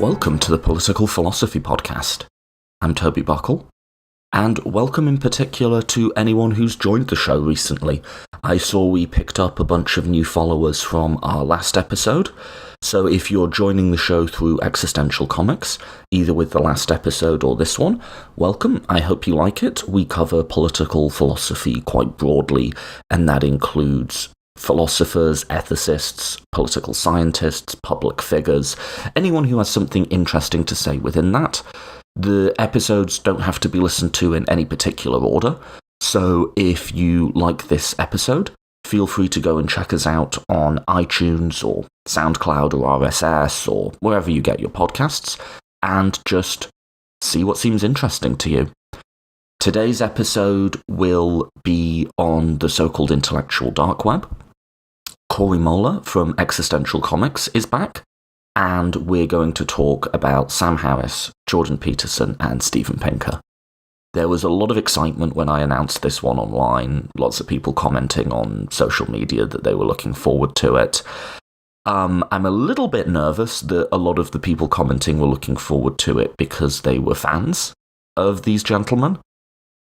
Welcome to the Political Philosophy Podcast. I'm Toby Buckle, and welcome in particular to anyone who's joined the show recently. I saw we picked up a bunch of new followers from our last episode, so if you're joining the show through Existential Comics, either with the last episode or this one, welcome. I hope you like it. We cover political philosophy quite broadly, and that includes philosophers, ethicists, political scientists, public figures, anyone who has something interesting to say within that. The episodes don't have to be listened to in any particular order, so if you like this episode, feel free to go and check us out on iTunes or SoundCloud or RSS or wherever you get your podcasts, and just see what seems interesting to you. Today's episode will be on the so-called intellectual dark web. Corey Mohler from Existential Comics is back, and we're going to talk about Sam Harris, Jordan Peterson, and Steven Pinker. There was a lot of excitement when I announced this one online, lots of people commenting on social media that they were looking forward to it. I'm a little bit nervous that a lot of the people commenting were looking forward to it because they were fans of these gentlemen,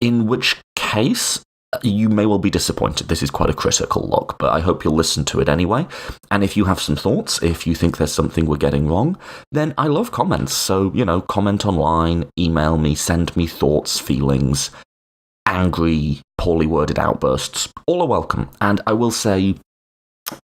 in which case you may well be disappointed. This is quite a critical look, but I hope you'll listen to it anyway. And if you have some thoughts, if you think there's something we're getting wrong, then I love comments. So, comment online, email me, send me thoughts, feelings, angry, poorly worded outbursts. All are welcome. And I will say,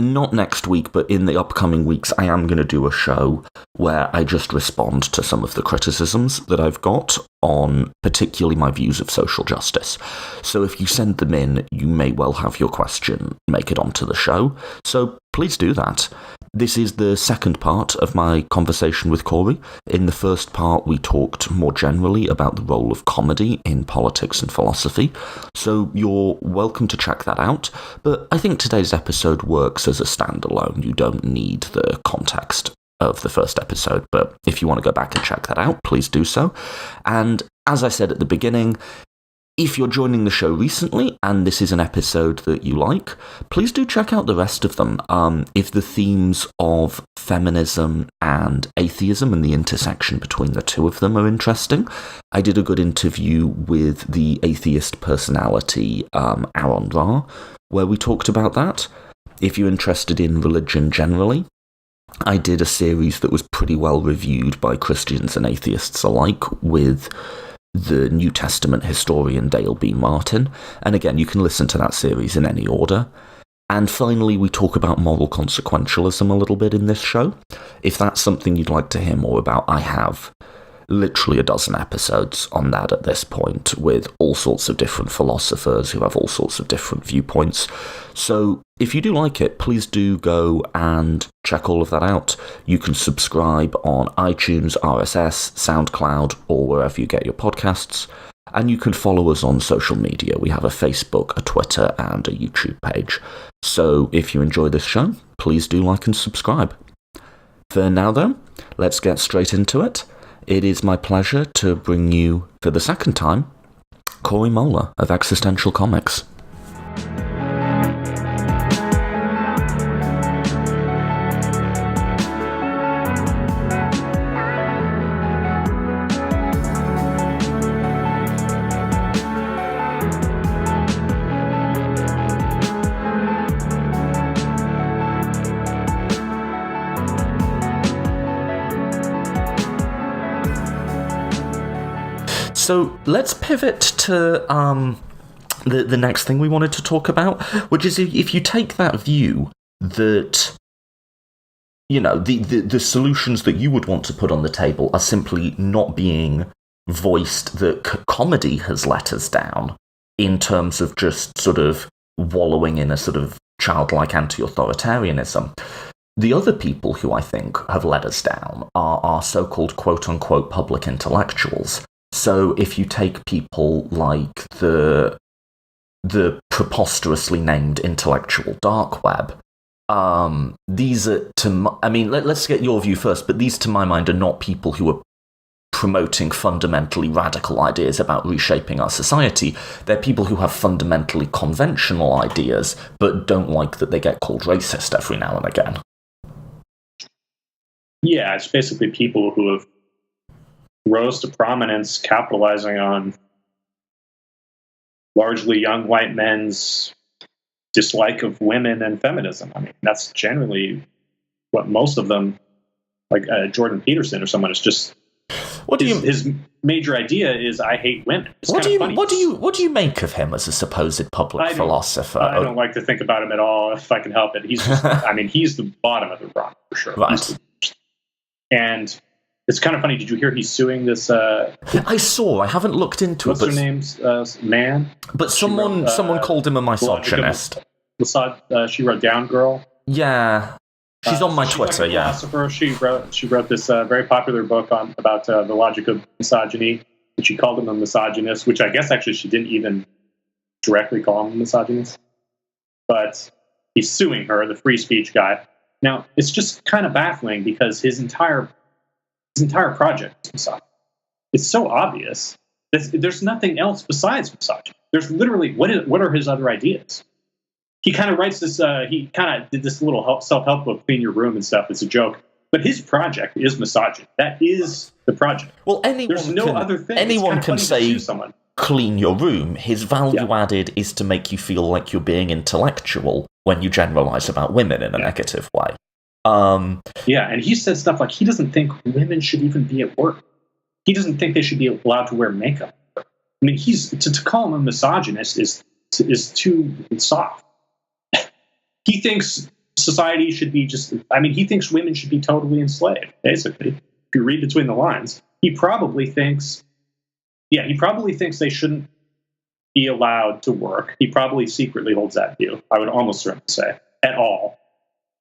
not next week, but in the upcoming weeks, I am going to do a show where I just respond to some of the criticisms that I've got on particularly my views of social justice. So if you send them in, you may well have your question make it onto the show. So please do that. This is the second part of my conversation with Corey. In the first part, we talked more generally about the role of comedy in politics and philosophy, so you're welcome to check that out. But I think today's episode works as a standalone. You don't need the context of the first episode, but if you want to go back and check that out, please do so. And as I said at the beginning, if you're joining the show recently, and this is an episode that you like, please do check out the rest of them. If the themes of feminism and atheism and the intersection between the two of them are interesting, I did a good interview with the atheist personality Aaron Ra, where we talked about that. If you're interested in religion generally, I did a series that was pretty well reviewed by Christians and atheists alike with the New Testament historian Dale B. Martin, and again, you can listen to that series in any order. And finally, we talk about moral consequentialism a little bit in this show. If that's something you'd like to hear more about, I have literally a dozen episodes on that at this point, with all sorts of different philosophers who have all sorts of different viewpoints. So if you do like it, please do go and check all of that out. You can subscribe on iTunes, RSS, SoundCloud, or wherever you get your podcasts. And you can follow us on social media. We have a Facebook, a Twitter, and a YouTube page. So if you enjoy this show, please do like and subscribe. For now, though, let's get straight into it. It is my pleasure to bring you, for the second time, Corey Mohler of Existential Comics. So let's pivot to the next thing we wanted to talk about, which is if you take that view that, the solutions that you would want to put on the table are simply not being voiced, that comedy has let us down in terms of just sort of wallowing in a sort of childlike anti-authoritarianism. The other people who I think have let us down are our so-called quote-unquote public intellectuals. So if you take people like the preposterously named intellectual dark web, these are, let's get your view first, but these to my mind are not people who are promoting fundamentally radical ideas about reshaping our society. They're people who have fundamentally conventional ideas, but don't like that they get called racist every now and again. Yeah, it's basically people who have rose to prominence capitalizing on largely young white men's dislike of women and feminism. I mean, that's generally what most of them, like Jordan Peterson or someone, is just his major idea is I hate women. It's what do you make of him as a supposed public philosopher? I don't like to think about him at all if I can help it. He's just, I mean, he's the bottom of the rung for sure. Right. And it's kind of funny. Did you hear he's suing this? I saw. I haven't looked into what's it. What's her name's man? But someone called him a misogynist. She wrote Down Girl. Yeah. She's on my Twitter, like a philosopher. She wrote this very popular book about the logic of misogyny, and she called him a misogynist, which I guess actually she didn't even directly call him a misogynist. But he's suing her, the free speech guy. Now, it's just kind of baffling because his entire project is misogyny. It's so obvious. There's nothing else besides misogyny. There's literally, what are his other ideas? He kind of writes this, he kind of did this little self-help book, Clean Your Room and stuff. It's a joke. But his project is misogyny. That is the project. Well, other thing. Anyone can say, clean your room. His value added is to make you feel like you're being intellectual when you generalize about women in a negative way. And he said stuff like he doesn't think women should even be at work. He doesn't think they should be allowed to wear makeup. I mean, to call him a misogynist is too soft. He thinks society should be he thinks women should be totally enslaved, basically. If you read between the lines, he probably thinks they shouldn't be allowed to work. He probably secretly holds that view, I would almost certainly say, at all.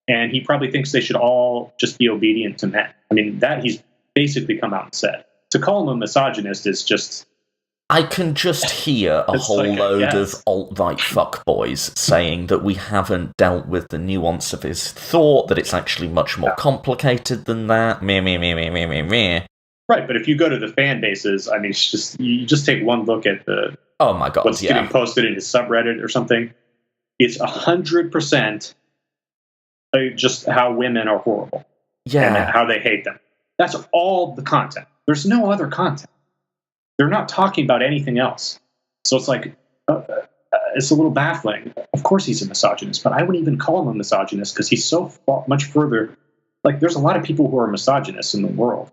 And he probably thinks they should all just be obedient to men. I mean, that he's basically come out and said. To call him a misogynist is just... I can just hear a whole load of alt-right fuckboys saying that we haven't dealt with the nuance of his thought, that it's actually much more complicated than that. Meh. Right, but if you go to the fan bases, I mean, it's just you just take one look at the what's getting posted in his subreddit or something. It's 100% just how women are horrible, and how they hate them. That's all the content. There's no other content. They're not talking about anything else. So it's like, it's a little baffling. Of course he's a misogynist, but I wouldn't even call him a misogynist because he's so much further. Like, there's a lot of people who are misogynists in the world.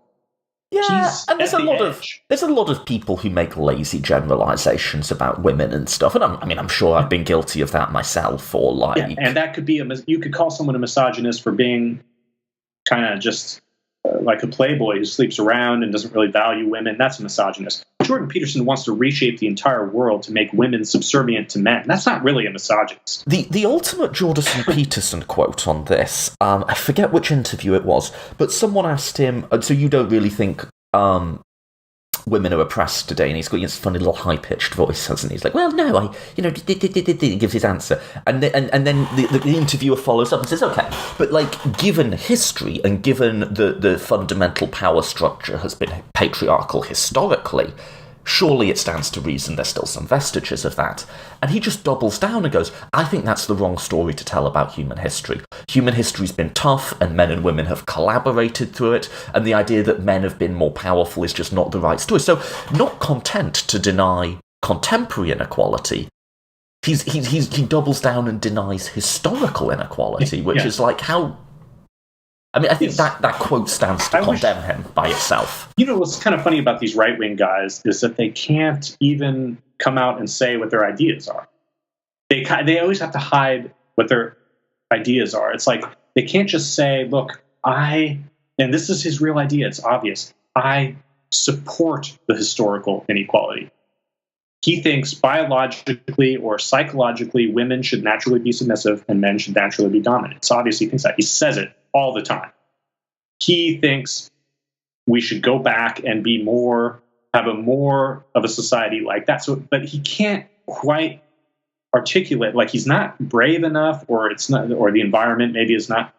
Yeah, and there's a lot of people who make lazy generalizations about women and stuff. And I'm sure I've been guilty of that myself. Or like, and that could be you could call someone a misogynist for being kind of just like a playboy who sleeps around and doesn't really value women. That's a misogynist. Jordan Peterson wants to reshape the entire world to make women subservient to men. That's not really a misogynist. The ultimate Jordan Peterson quote on this, I forget which interview it was, but someone asked him, so you don't really think women are oppressed today? And he's got this funny little high-pitched voice, hasn't he? He's like, well, no, he gives his answer. And then the interviewer follows up and says, okay, but like, given history and given the fundamental power structure has been patriarchal historically, surely it stands to reason there's still some vestiges of that. And he just doubles down and goes, I think that's the wrong story to tell about human history. Human history's been tough, and men and women have collaborated through it, and the idea that men have been more powerful is just not the right story. So, not content to deny contemporary inequality, he doubles down and denies historical inequality, which is like how... I mean, I think that quote stands to condemn him by itself. You know, what's kind of funny about these right-wing guys is that they can't even come out and say what their ideas are. They always have to hide what their ideas are. It's like, they can't just say, look, and this is his real idea, it's obvious, I support the historical inequality. He thinks biologically or psychologically women should naturally be submissive and men should naturally be dominant. It's obvious he thinks that. He says it all the time. He thinks we should go back and have a more of a society like that. So, but he can't quite articulate, like he's not brave enough, or the environment maybe is not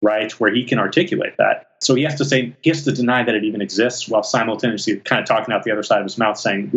right where he can articulate that. So he has to deny that it even exists while simultaneously kind of talking out the other side of his mouth saying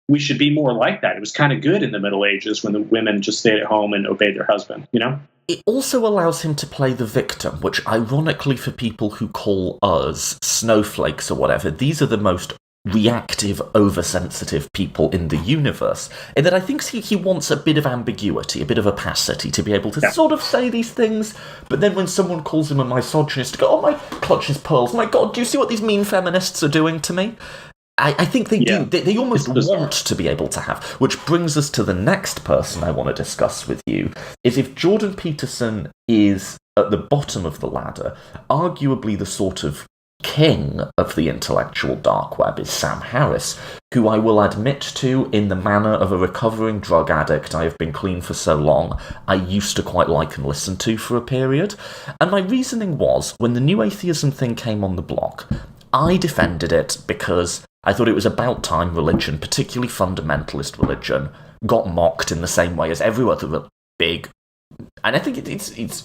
we should be more like that. It was kind of good in the Middle Ages when the women just stayed at home and obeyed their husband, you know? It also allows him to play the victim, which ironically for people who call us snowflakes or whatever, these are the most reactive, oversensitive people in the universe. And that I think he wants a bit of ambiguity, a bit of opacity to be able to sort of say these things, but then when someone calls him a misogynist, to go, oh, my clutch his pearls, my God, do you see what these mean feminists are doing to me? I think they do. They almost want to be able to have. Which brings us to the next person I want to discuss with you, is if Jordan Peterson is at the bottom of the ladder, arguably the sort of king of the intellectual dark web is Sam Harris, who I will admit to, in the manner of a recovering drug addict I have been clean for so long, I used to quite like and listen to for a period. And my reasoning was, when the new atheism thing came on the block, I defended it because I thought it was about time religion, particularly fundamentalist religion, got mocked in the same way as every other big, and I think its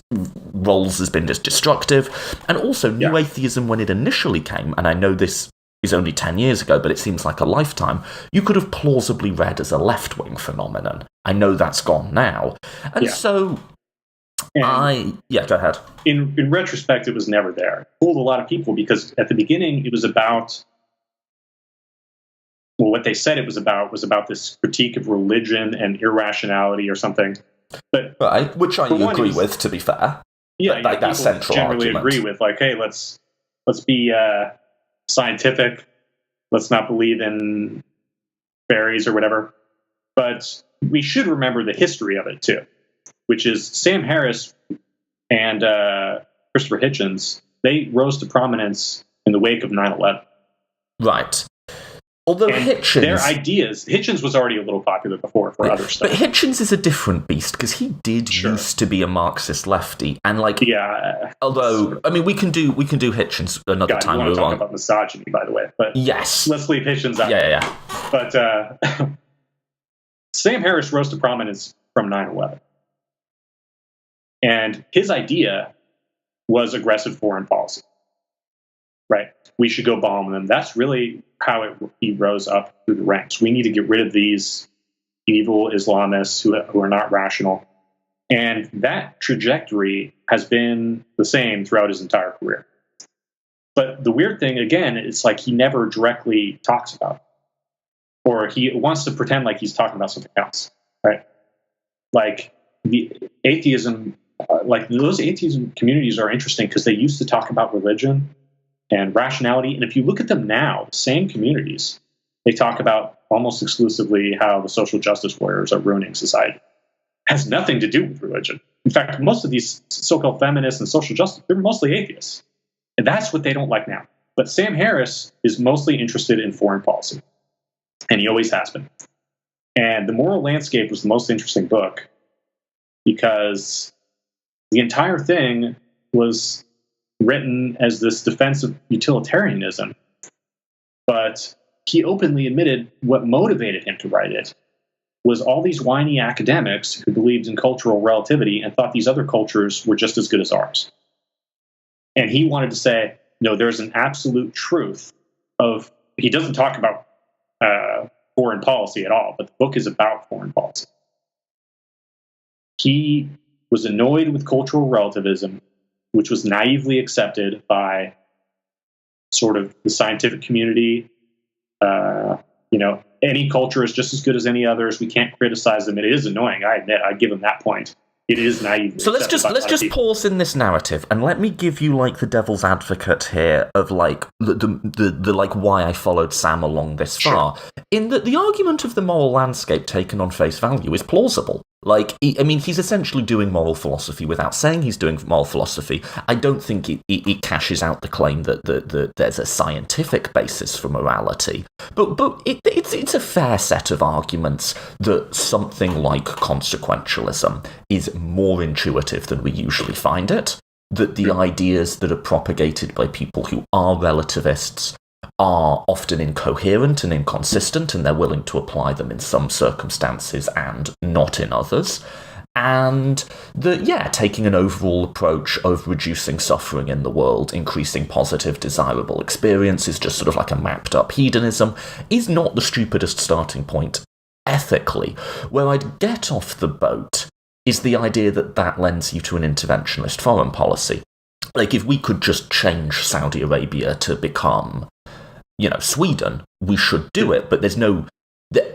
roles has been just destructive. And also new atheism, when it initially came, and I know this is only 10 years ago, but it seems like a lifetime, you could have plausibly read as a left-wing phenomenon. I know that's gone now. And so go ahead. In retrospect, it was never there. It fooled a lot of people because at the beginning it was about, well, what they said it was about this critique of religion and irrationality or something. But right, which I agree with, to be fair. Yeah, like that central generally argument. Agree with, like, hey, let's be scientific. Let's not believe in fairies or whatever. But we should remember the history of it too, which is Sam Harris and Christopher Hitchens. They rose to prominence in the wake of 9/11. Right. Although their ideas, Hitchens was already a little popular before for other stuff. But Hitchens is a different beast because he did used to be a Marxist lefty, and although I mean we can do Hitchens another time. We want to talk about misogyny, by the way, but yes, let's leave Hitchens out. Yeah. But Sam Harris rose to prominence from 9/11, and his idea was aggressive foreign policy. Right, we should go bomb them. That's really how he rose up through the ranks. We need to get rid of these evil Islamists who are not rational. And that trajectory has been the same throughout his entire career. But the weird thing, again, it's like he never directly talks about it. Or he wants to pretend like he's talking about something else, right? Like the atheism, like those atheism communities are interesting because they used to talk about religion and rationality. And if you look at them now, the same communities, they talk about almost exclusively how the social justice warriors are ruining society. It has nothing to do with religion. In fact, most of these so-called feminists and social justice, they're mostly atheists. And that's what they don't like now. But Sam Harris is mostly interested in foreign policy. And he always has been. And The Moral Landscape was the most interesting book because the entire thing was written as this defense of utilitarianism, but he openly admitted what motivated him to write it was all these whiny academics who believed in cultural relativity and thought these other cultures were just as good as ours. And he wanted to say, no, there's an absolute truth of, he doesn't talk about foreign policy at all, but the book is about foreign policy. He was annoyed with cultural relativism, which was naively accepted by sort of the scientific community. Any culture is just as good as any others. We can't criticize them. It is annoying. I admit. I give him that point. It is naive. So let's just pause in this narrative and let me give you like the devil's advocate here of like the like why I followed Sam along this far. In that the argument of the moral landscape taken on face value is plausible. Like, he's essentially doing moral philosophy without saying he's doing moral philosophy. I don't think it cashes out the claim that there's a scientific basis for morality. But it's a fair set of arguments that something like consequentialism is more intuitive than we usually find it. That the ideas that are propagated by people who are relativists are often incoherent and inconsistent, and they're willing to apply them in some circumstances and not in others. And taking an overall approach of reducing suffering in the world, increasing positive, desirable experiences, just sort of like a mapped up hedonism, is not the stupidest starting point ethically. Where I'd get off the boat is the idea that lends you to an interventionist foreign policy. Like, if we could just change Saudi Arabia to become, Sweden, we should do it, but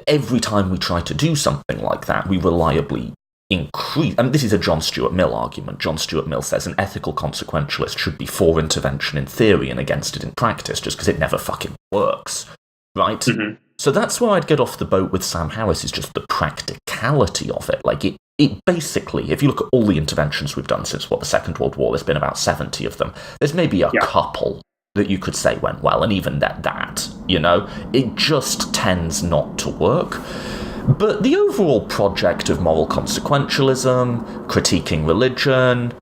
every time we try to do something like that, we reliably increase. And this is a John Stuart Mill argument. John Stuart Mill says an ethical consequentialist should be for intervention in theory and against it in practice, just because it never fucking works, right? Mm-hmm. So that's where I'd get off the boat with Sam Harris, is just the practicality of it. Like, it basically, if you look at all the interventions we've done since, the Second World War, there's been about 70 of them. There's maybe a couple that you could say went well, and even that, it just tends not to work. But the overall project of moral consequentialism, critiquing religion,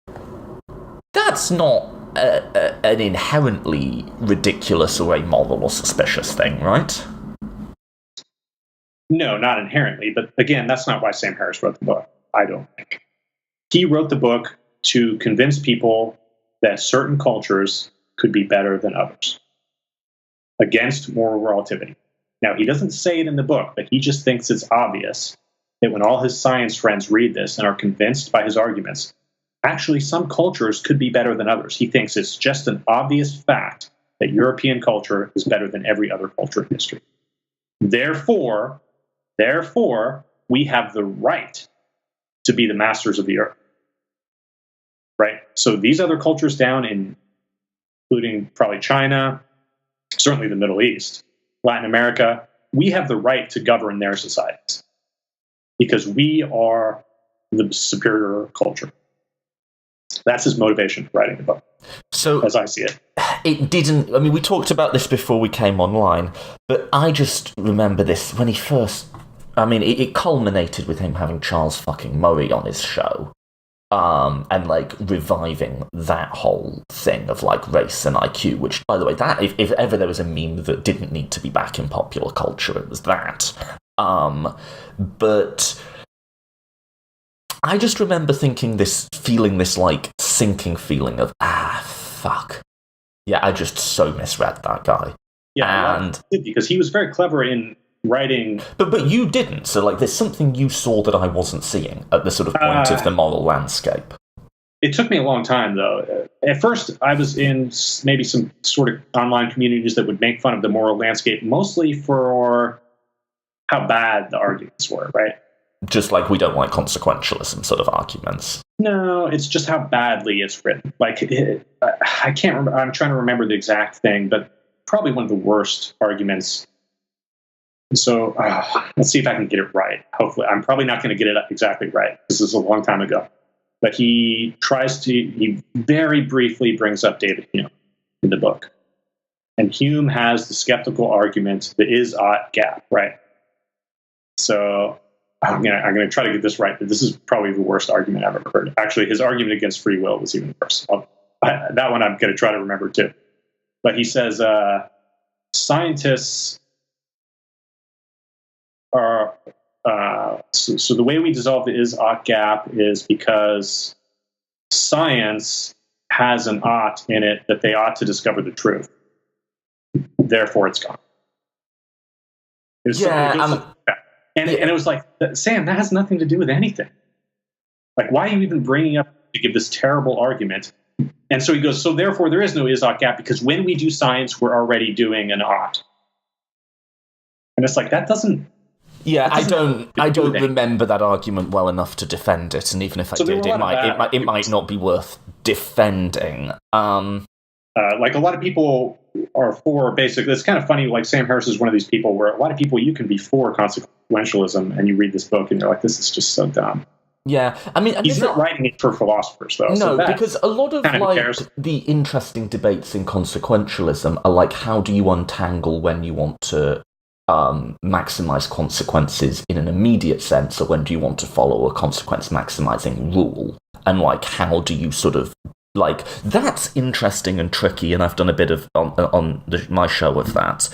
that's not an inherently ridiculous or amoral or suspicious thing, right? No, not inherently. But again, that's not why Sam Harris wrote the book, I don't think. He wrote the book to convince people that certain cultures could be better than others, against moral relativity. Now, he doesn't say it in the book, but he just thinks it's obvious that when all his science friends read this and are convinced by his arguments, actually some cultures could be better than others. He thinks it's just an obvious fact that European culture is better than every other culture in history. Therefore, we have the right to be the masters of the earth. Right? So these other cultures down in, including probably China, certainly the Middle East, Latin America, we have the right to govern their societies because we are the superior culture. That's his motivation for writing the book, so as I see it. It didn't... I mean, we talked about this before we came online, but I just remember this when he first... I mean, it culminated with him having Charles fucking Murray on his show. And reviving that whole thing of race and IQ, which, by the way, that if ever there was a meme that didn't need to be back in popular culture, it was that. But I just remember feeling this sinking feeling of fuck. Yeah, I just so misread that guy. Yeah, and because he was very clever in writing, but you didn't. So there's something you saw that I wasn't seeing at the sort of point of the moral landscape. It took me a long time, though. At first, I was in maybe some sort of online communities that would make fun of the moral landscape, mostly for how bad the arguments were, right? Just we don't like consequentialism sort of arguments. No, it's just how badly it's written. I can't remember. I'm trying to remember the exact thing, but probably one of the worst arguments. So let's see if I can get it right. Hopefully, I'm probably not going to get it exactly right. This is a long time ago. But he very briefly brings up David Hume in the book. And Hume has the skeptical argument, the is-ought gap, right? So I'm going to try to get this right, but this is probably the worst argument I've ever heard. Actually, his argument against free will was even worse. That one I'm going to try to remember too. But he says scientists are... So the way we dissolve the is-ought gap is because science has an ought in it that they ought to discover the truth. Therefore, it's gone. And it was like, Sam, that has nothing to do with anything. Why are you even bringing up to give this terrible argument? And so he goes, so therefore there is no is-ought gap because when we do science, we're already doing an ought. And it's that doesn't... Yeah, I don't remember that argument well enough to defend it, and even if I did, it might not be worth defending. A lot of people are for basically. It's kind of funny. Sam Harris is one of these people where a lot of people you can be for consequentialism, and you read this book and you're like, this is just so dumb. Yeah, I mean, he's not writing it for philosophers, though. No, because a lot of the interesting debates in consequentialism are how do you untangle when you want to maximize consequences in an immediate sense, or when do you want to follow a consequence maximizing rule, and how do you sort of that's interesting and tricky, and I've done a bit of on my show of that.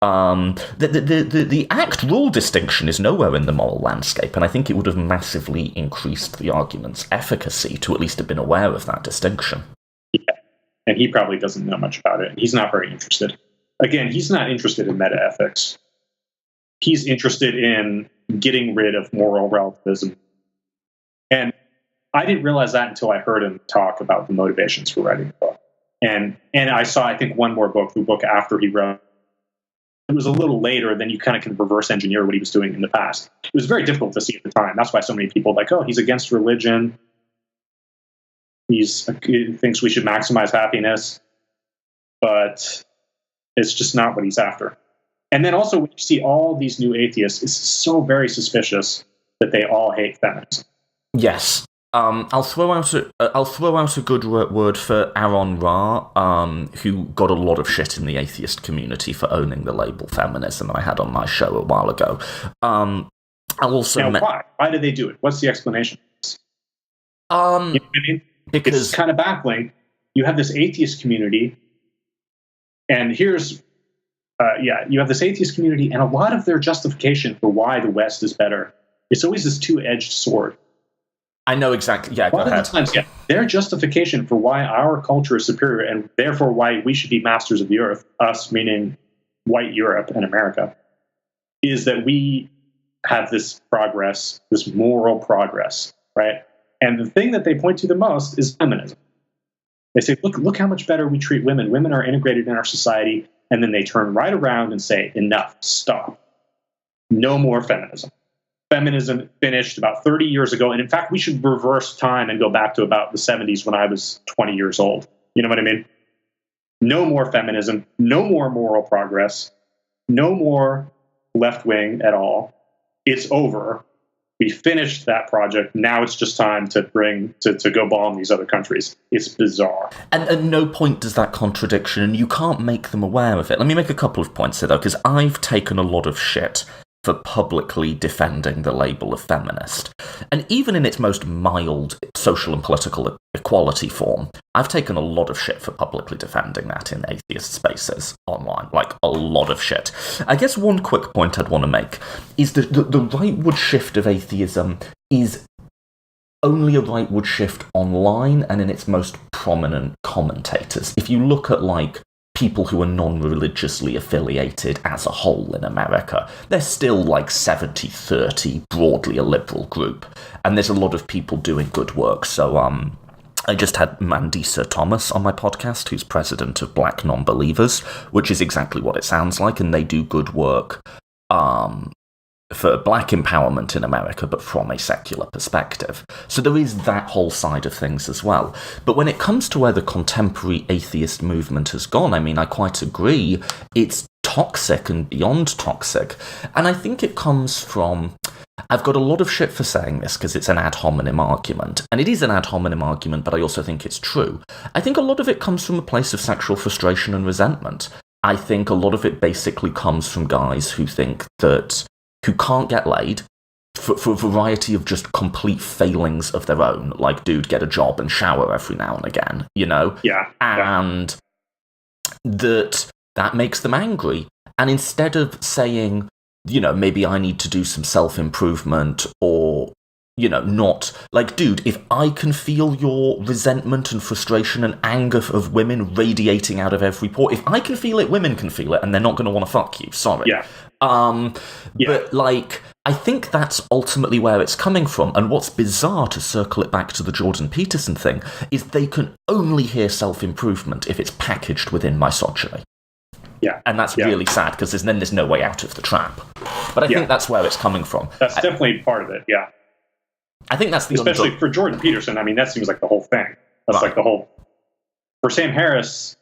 The act rule distinction is nowhere in the moral landscape, and I think it would have massively increased the argument's efficacy to at least have been aware of that distinction. Yeah, and he probably doesn't know much about it. He's not very interested. Again, he's not interested in meta-ethics. He's interested in getting rid of moral relativism. And I didn't realize that until I heard him talk about the motivations for writing the book. And I saw, I think, one more book, the book after he wrote. It was a little later, then you kind of can reverse engineer what he was doing in the past. It was very difficult to see at the time. That's why so many people are like, oh, he's against religion. He thinks we should maximize happiness. But it's just not what he's after. And then also, when you see all these new atheists, it's so very suspicious that they all hate feminism. Yes. I'll throw out a good word for Aaron Ra, who got a lot of shit in the atheist community for owning the label feminism I had on my show a while ago. I'll also why? Why did they do it? What's the explanation? You know what I mean? Because it's kind of baffling. You have this atheist community, and here's you have this atheist community, and a lot of their justification for why the West is better. It's always this two-edged sword. I know exactly. Yeah, go ahead. Times, their justification for why our culture is superior and therefore why we should be masters of the earth, us meaning white Europe and America, is that we have this progress, this moral progress, right? And the thing that they point to the most is feminism. They say, look how much better we treat women. Women are integrated in our society. And then they turn right around and say, enough, stop. No more feminism. Feminism finished about 30 years ago. And in fact, we should reverse time and go back to about the 70s when I was 20 years old. You know what I mean? No more feminism, no more moral progress, no more left wing at all. It's over. We finished that project. Now it's just time to go bomb these other countries. It's bizarre. And at no point does that contradiction, and you can't make them aware of it. Let me make a couple of points here, though, because I've taken a lot of shit for publicly defending the label of feminist. And even in its most mild social and political equality form, I've taken a lot of shit for publicly defending that in atheist spaces online. Like, a lot of shit. I guess one quick point I'd want to make is that the rightward shift of atheism is only a rightward shift online and in its most prominent commentators. If you look at, like, people who are non-religiously affiliated as a whole in America, they're still like 70-30, broadly a liberal group. And there's a lot of people doing good work. So I just had Mandisa Thomas on my podcast, who's president of Black Non-Believers, which is exactly what it sounds like, and they do good work for black empowerment in America, but from a secular perspective. So there is that whole side of things as well. But when it comes to where the contemporary atheist movement has gone, I mean, I quite agree, it's toxic and beyond toxic. And I think it comes from... I've got a lot of shit for saying this because it's an ad hominem argument. And it is an ad hominem argument, but I also think it's true. I think a lot of it comes from a place of sexual frustration and resentment. I think a lot of it basically comes from guys who think that... who can't get laid for a variety of just complete failings of their own. Like, dude, get a job and shower every now and again, you know? Yeah. And that makes them angry. And instead of saying, you know, maybe I need to do some self-improvement or, you know, not... Like, dude, if I can feel your resentment and frustration and anger of women radiating out of every pore, if I can feel it, women can feel it, and they're not going to want to fuck you. Sorry. Yeah. But, like, I think that's ultimately where it's coming from. And what's bizarre, to circle it back to the Jordan Peterson thing, is they can only hear self-improvement if it's packaged within misogyny. Yeah. And that's really sad, because then there's no way out of the trap. But I think that's where it's coming from. That's definitely part of it, yeah. I think that's the... Especially for Jordan Peterson, I mean, that seems like the whole thing. That's like the whole... For Sam Harris,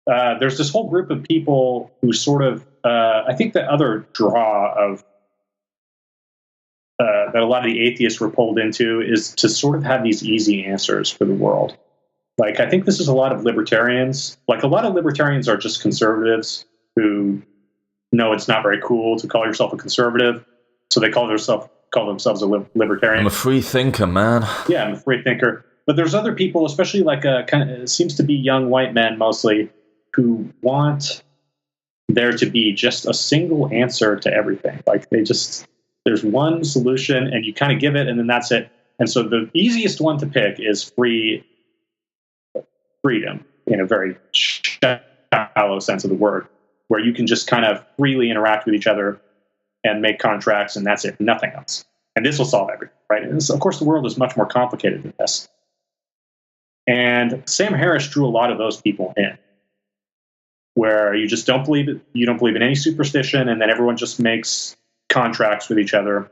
there's this whole group of people who sort of... I think the other draw of that a lot of the atheists were pulled into is to sort of have these easy answers for the world. Like, I think this is a lot of libertarians. Like, a lot of libertarians are just conservatives who know it's not very cool to call yourself a conservative, so they call themselves a libertarian. I'm a free thinker, man. Yeah, I'm a free thinker. But there's other people, especially like it seems to be young white men mostly, who want there to be just a single answer to everything. Like there's one solution and you kind of give it and then that's it. And so the easiest one to pick is freedom in a very shallow sense of the word, where you can just kind of freely interact with each other and make contracts and that's it, nothing else. And this will solve everything, right? And this, of course, the world is much more complicated than this. And Sam Harris drew a lot of those people in, where you just don't believe it, you don't believe in any superstition, and then everyone just makes contracts with each other,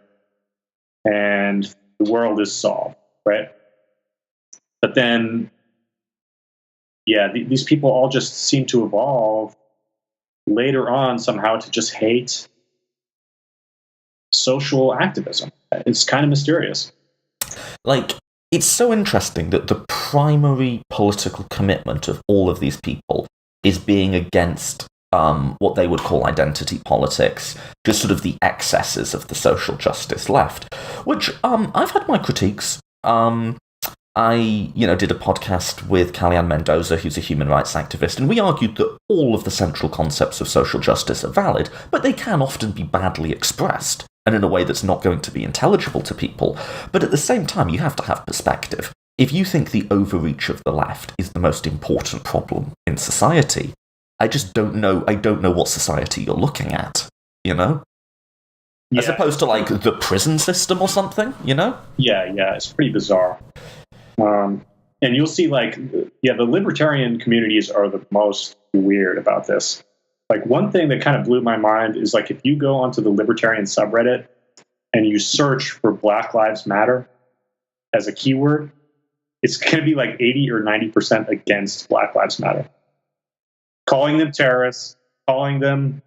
and the world is solved, right? But then, these people all just seem to evolve later on somehow to just hate social activism. It's kind of mysterious. Like, it's so interesting that the primary political commitment of all of these people is being against what they would call identity politics, just sort of the excesses of the social justice left, which I've had my critiques. I did a podcast with Kellyanne Mendoza, who's a human rights activist, and we argued that all of the central concepts of social justice are valid, but they can often be badly expressed, and in a way that's not going to be intelligible to people. But at the same time, you have to have perspective. If you think the overreach of the left is the most important problem in society, I just don't know. I don't know what society you're looking at, As opposed to, like, the prison system or something, Yeah, it's pretty bizarre. And you'll see, the libertarian communities are the most weird about this. Like, one thing that kind of blew my mind is, like, if you go onto the libertarian subreddit and you search for Black Lives Matter as a keyword, it's going to be like 80 or 90% against Black Lives Matter. Calling them terrorists, calling them,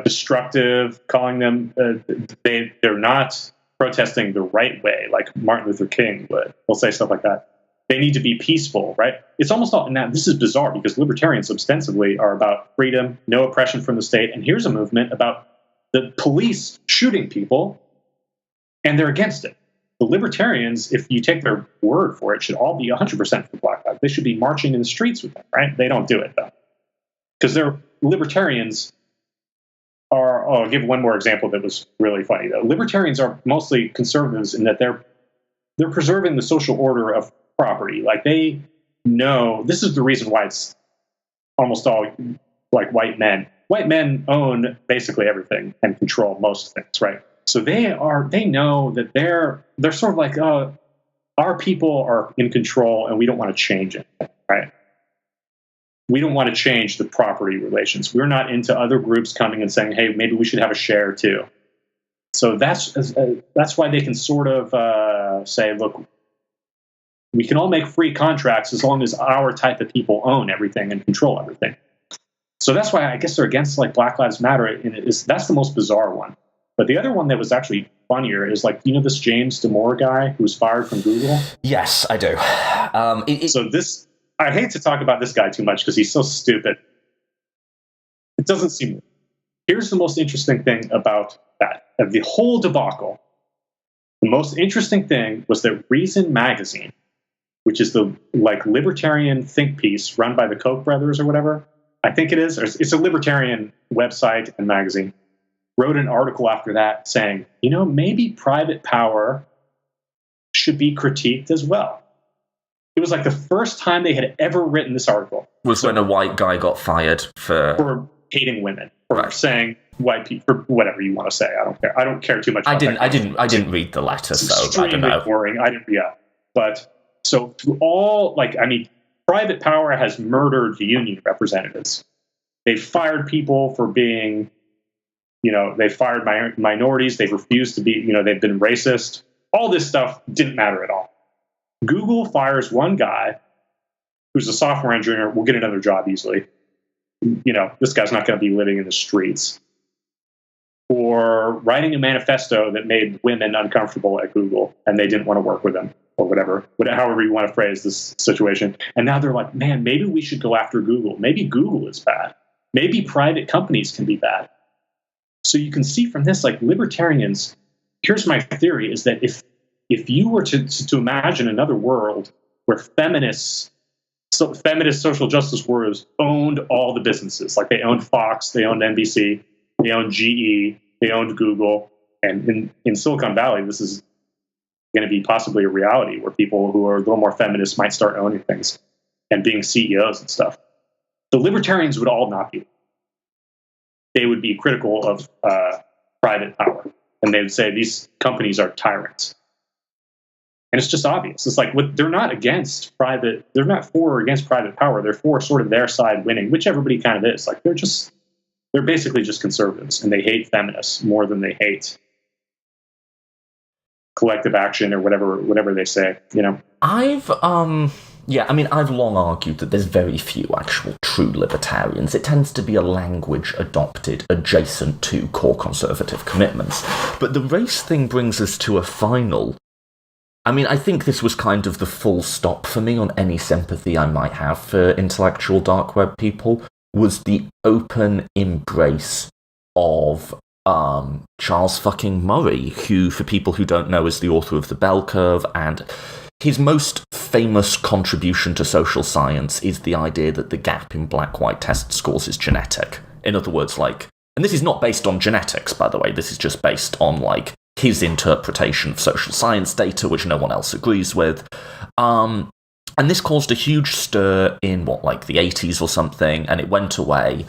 destructive, calling them, they're not protesting the right way, like Martin Luther King would. They'll say stuff like that. They need to be peaceful, right? It's almost all, now this is bizarre because libertarians ostensibly are about freedom, no oppression from the state, and here's a movement about the police shooting people, and they're against it. The libertarians, if you take their word for it, should all be 100% for Black Lives. They should be marching in the streets with them, right? They don't do it, though. Because they're libertarians are, I'll give one more example that was really funny, though. Libertarians are mostly conservatives in that they're preserving the social order of property. Like, they know, this is the reason why it's almost all like white men. White men own basically everything and control most things, right? So they know that they're sort of like, our people are in control and we don't want to change it, right? We don't want to change the property relations. We're not into other groups coming and saying, hey, maybe we should have a share too. So that's why they can sort of say, look, we can all make free contracts as long as our type of people own everything and control everything. So that's why I guess they're against, like, Black Lives Matter. And that's the most bizarre one. But the other one that was actually funnier is, like, this James Damore guy who was fired from Google? Yes, I do. I hate to talk about this guy too much because he's so stupid. It doesn't seem... Here's the most interesting thing about that. Of the whole debacle, the most interesting thing was that Reason Magazine, which is the, like, libertarian think piece run by the Koch brothers or whatever, I think it is. It's a libertarian website and magazine, wrote an article after that saying, maybe private power should be critiqued as well. It was like the first time they had ever written this article. Was when a white guy got fired for hating women, or saying white people, for whatever you want to say. I don't care. I don't care too much. I didn't read the letter, so I don't know. Boring. But so to all, private power has murdered union representatives. They fired people for being, they fired minorities. They've refused to be, they've been racist. All this stuff didn't matter at all. Google fires one guy who's a software engineer, will get another job easily. This guy's not going to be living in the streets. Or writing a manifesto that made women uncomfortable at Google and they didn't want to work with them, or whatever, however you want to phrase this situation. And now they're like, man, maybe we should go after Google. Maybe Google is bad. Maybe private companies can be bad. So you can see from this, like, libertarians, here's my theory, is that if you were to imagine another world where feminists so feminist social justice warriors owned all the businesses. Like they owned Fox, they owned NBC, they owned GE, they owned Google. And in Silicon Valley, this is going to be possibly a reality where people who are a little more feminist might start owning things and being CEOs and stuff. The libertarians would all not be. They would be critical of private power. And they would say these companies are tyrants. And it's just obvious. It's like they're not against private. They're not for or against private power. They're for sort of their side winning, which everybody kind of is. Like they're basically just conservatives, and they hate feminists more than they hate collective action or whatever they say. You know, I've long argued that there's very few actual true libertarians. It tends to be a language adopted adjacent to core conservative commitments. But the race thing brings us to a final. I mean, I think this was kind of the full stop for me on any sympathy I might have for intellectual dark web people, was the open embrace of Charles fucking Murray, who, for people who don't know, is the author of The Bell Curve, and his most famous contribution to social science is the idea that the gap in black-white test scores is genetic. In other words, like, and this is not based on genetics, by the way, this is just based on, like, his interpretation of social science data, which no one else agrees with. And this caused a huge stir in, the 80s or something, and it went away.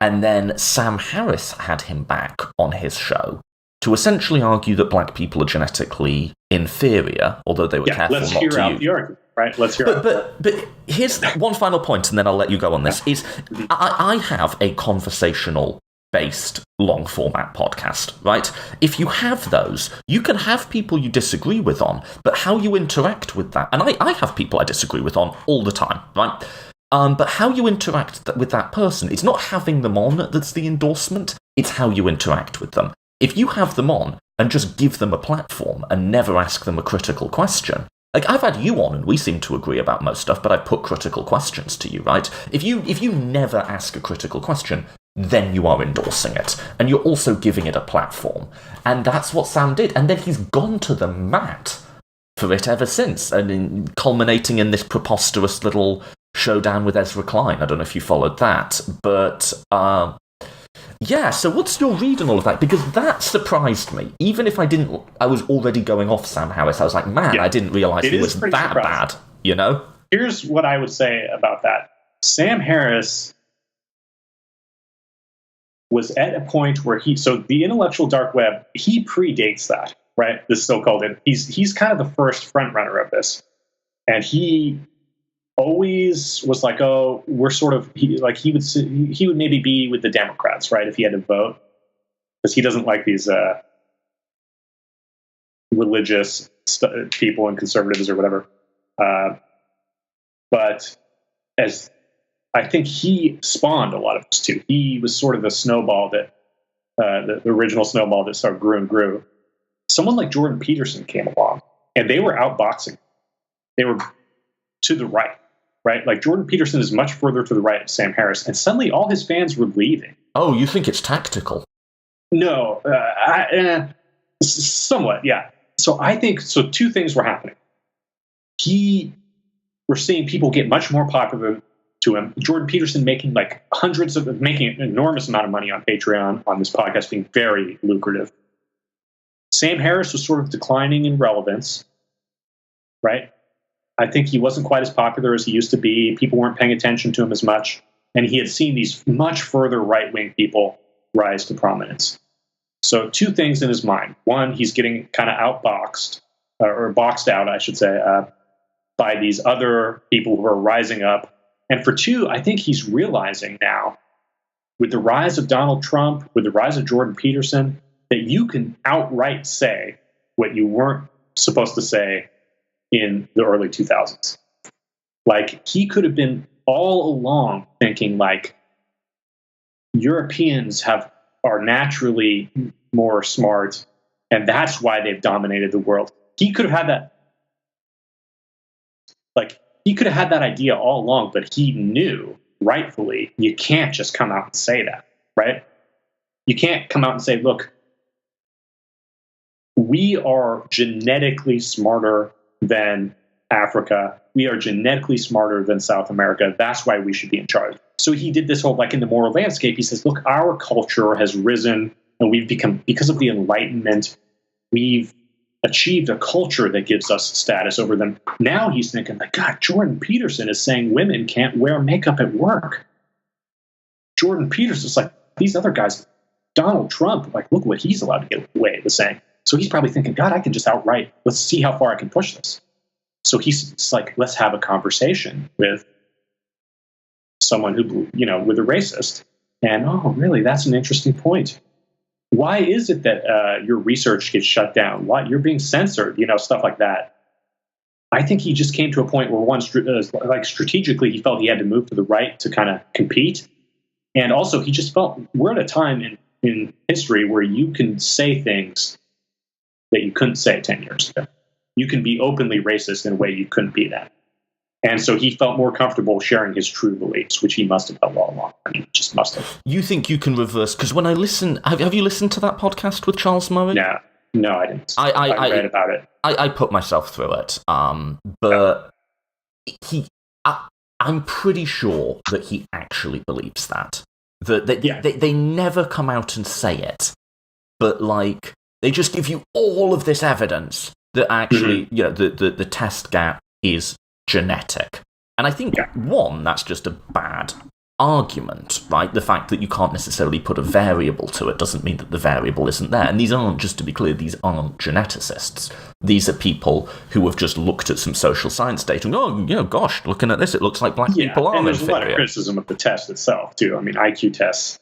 And then Sam Harris had him back on his show to essentially argue that black people are genetically inferior, although they were careful not to use. Let's hear out the argument, right? Let's hear out. But here's one final point, and then I'll let you go on this, is I have a conversational-based long-format podcast, right? If you have those, you can have people you disagree with on, but how you interact with that, and I have people I disagree with on all the time, right? But how you interact with that person, it's not having them on that's the endorsement, it's how you interact with them. If you have them on and just give them a platform and never ask them a critical question, like I've had you on and we seem to agree about most stuff, but I put critical questions to you, right? If you never ask a critical question, then you are endorsing it, and you're also giving it a platform. And that's what Sam did, and then he's gone to the mat for it ever since, and culminating in this preposterous little showdown with Ezra Klein. I don't know if you followed that, but yeah, so what's your read on all of that? Because that surprised me. Even if I was already going off Sam Harris, I was like, man, yeah, I didn't realise he was that bad, you know? Here's what I would say about that. Sam Harris was at a point where so the intellectual dark web, he predates that, right? This so-called, he's kind of the first front runner of this. And he always was like, oh, we're sort of, he would maybe be with the Democrats, right? If he had to vote, because he doesn't like these religious people and conservatives or whatever. But as I think he spawned a lot of this too. He was sort of the snowball that, the original snowball that sort of grew and grew. Someone like Jordan Peterson came along, and they were outboxing. They were to the right? Like Jordan Peterson is much further to the right of Sam Harris, and suddenly all his fans were leaving. Oh, you think it's tactical? No, somewhat, yeah. So I think two things were happening. We're seeing people get much more popular to him. Jordan Peterson making making an enormous amount of money on Patreon, on this podcast being very lucrative. Sam Harris was sort of declining in relevance, right? I think he wasn't quite as popular as he used to be. People weren't paying attention to him as much. And he had seen these much further right-wing people rise to prominence. So two things in his mind. One, he's getting kind of outboxed, or boxed out, I should say, by these other people who are rising up. And for two, I think he's realizing now, with the rise of Donald Trump, with the rise of Jordan Peterson, that you can outright say what you weren't supposed to say in the early 2000s. Like, he could have been all along thinking, like, Europeans are naturally more smart, and that's why they've dominated the world. He could have had that. Like, he could have had that idea all along, but he knew, rightfully, you can't just come out and say that, right? You can't come out and say, look, we are genetically smarter than Africa. We are genetically smarter than South America. That's why we should be in charge. So he did this whole, like in the moral landscape, he says, look, our culture has risen and we've become, because of the Enlightenment, we've achieved a culture that gives us status over them. Now he's thinking, like, God, Jordan Peterson is saying women can't wear makeup at work. Jordan Peterson's like, these other guys, Donald Trump, like, look what he's allowed to get away with saying. So he's probably thinking, God, I can just outright, let's see how far I can push this. So he's like, let's have a conversation with someone who, with a racist. And, oh, really, that's an interesting point. Why is it that your research gets shut down? Why you're being censored? Stuff like that. I think he just came to a point where strategically, he felt he had to move to the right to kind of compete. And also, he just felt we're at a time in history where you can say things that you couldn't say 10 years ago. You can be openly racist in a way you couldn't be then. And so he felt more comfortable sharing his true beliefs, which he must have felt all along. I mean, just must have. You think you can reverse? Because when I listen, have you listened to that podcast with Charles Murray? No, I didn't. I read about it. I put myself through it. But I'm pretty sure that he actually believes that. They never come out and say it, but like they just give you all of this evidence that actually, the test gap is genetic. And I think, one, that's just a bad argument, right? The fact that you can't necessarily put a variable to it doesn't mean that the variable isn't there. And these aren't, just to be clear, these aren't geneticists. These are people who have just looked at some social science data and go, gosh, looking at this, it looks like black people are and there's inferior. A lot of criticism of the test itself, too. I mean, IQ tests.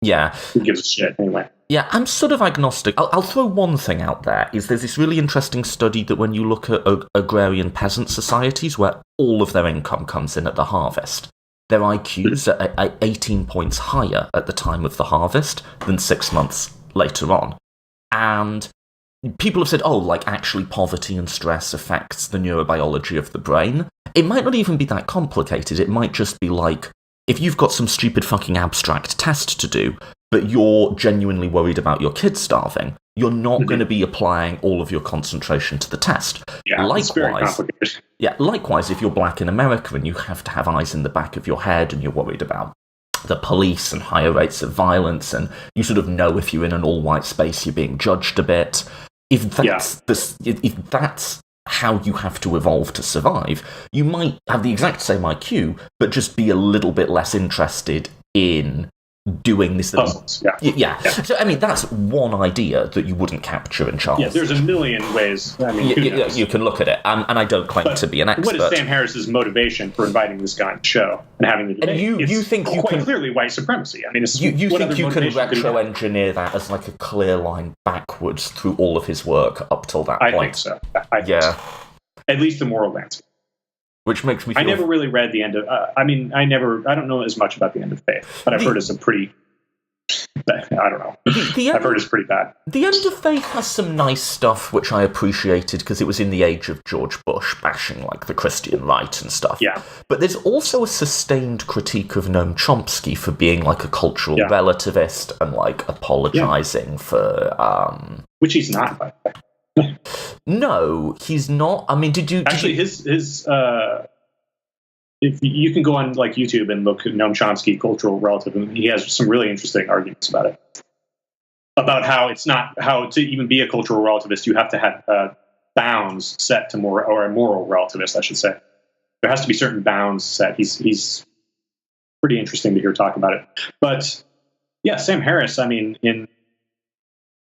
Yeah. Who gives a shit, anyway? Yeah, I'm sort of agnostic. I'll throw one thing out there, is there's this really interesting study that when you look at agrarian peasant societies where all of their income comes in at the harvest, their IQs are 18 points higher at the time of the harvest than 6 months later on. And people have said, actually poverty and stress affects the neurobiology of the brain. It might not even be that complicated. It might just be like, if you've got some stupid fucking abstract test to do, but you're genuinely worried about your kid starving, you're not going to be applying all of your concentration to the test. Yeah, likewise, if you're black in America and you have to have eyes in the back of your head and you're worried about the police and higher rates of violence, and you sort of know if you're in an all-white space you're being judged a bit, if that's how you have to evolve to survive, you might have the exact same IQ, but just be a little bit less interested in doing this. Puzzles, yeah. So, I mean, that's one idea that you wouldn't capture in Charles. Yeah, there's a million ways. I mean, you can look at it, and I don't claim to be an expert. What is Sam Harris's motivation for inviting this guy on the show and having the debate? And you think you can clearly white supremacy? I mean, you think you can retro-engineer that as like a clear line backwards through all of his work up till that point? I think so. I think so. At least the moral landscape. Which makes me feel... I never really read the end of... I don't know as much about the end of Faith, but I've heard it's a pretty... I don't know. I've heard it's pretty bad. The End of Faith has some nice stuff, which I appreciated, because it was in the age of George Bush bashing, like, the Christian right and stuff. Yeah. But there's also a sustained critique of Noam Chomsky for being, like, a cultural relativist and, like, apologizing for... Which he's not, by the way. No, he's not. I mean, did you... His if you can go on like YouTube and look at Noam Chomsky, cultural relativism, he has some really interesting arguments about it. About how it's not, how to even be a cultural relativist, you have to have bounds set to or a moral relativist, I should say. There has to be certain bounds set. He's pretty interesting to hear talk about it. But yeah, Sam Harris, I mean, in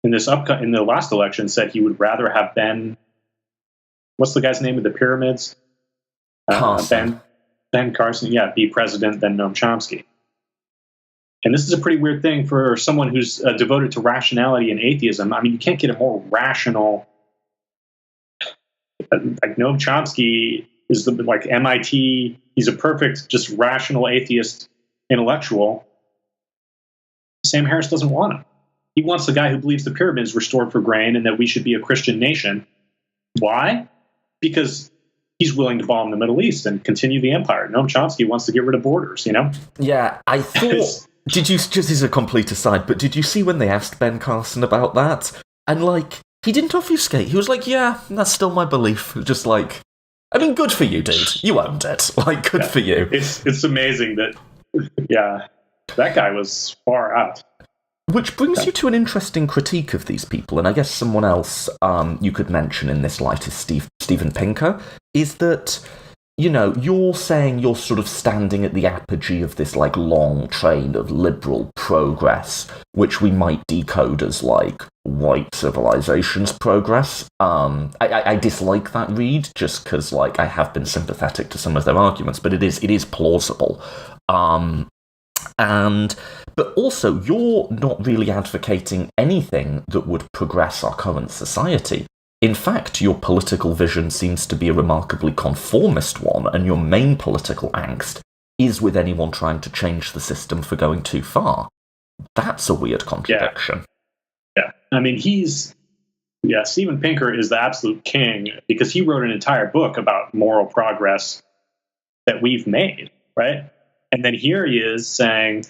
the last election, said he would rather have been, what's the guy's name of the pyramids? Ben Carson, be president than Noam Chomsky. And this is a pretty weird thing for someone who's devoted to rationality and atheism. I mean, you can't get a more rational... Like Noam Chomsky is like MIT, he's a perfect, just rational atheist intellectual. Sam Harris doesn't want him. He wants the guy who believes the pyramids were stored for grain and that we should be a Christian nation. Why? Because he's willing to bomb the Middle East and continue the empire. Noam Chomsky wants to get rid of borders, Yeah, I thought... Did you, just as a complete aside, but did you see when they asked Ben Carson about that? And, like, he didn't obfuscate. He was like, yeah, that's still my belief. Just like, I mean, good for you, dude. You owned it. Like, good for you. It's amazing that, that guy was far out. Which brings you to an interesting critique of these people, and I guess someone else you could mention in this light is Steven Pinker, is that, you know, you're saying you're sort of standing at the apogee of this, like, long train of liberal progress, which we might decode as, like, white civilization's progress. I dislike that read, just because, like, I have been sympathetic to some of their arguments, but it is plausible. But also, you're not really advocating anything that would progress our current society. In fact, your political vision seems to be a remarkably conformist one, and your main political angst is with anyone trying to change the system for going too far. That's a weird contradiction. Yeah. I mean, Steven Pinker is the absolute king because he wrote an entire book about moral progress that we've made, right? And then here he is saying,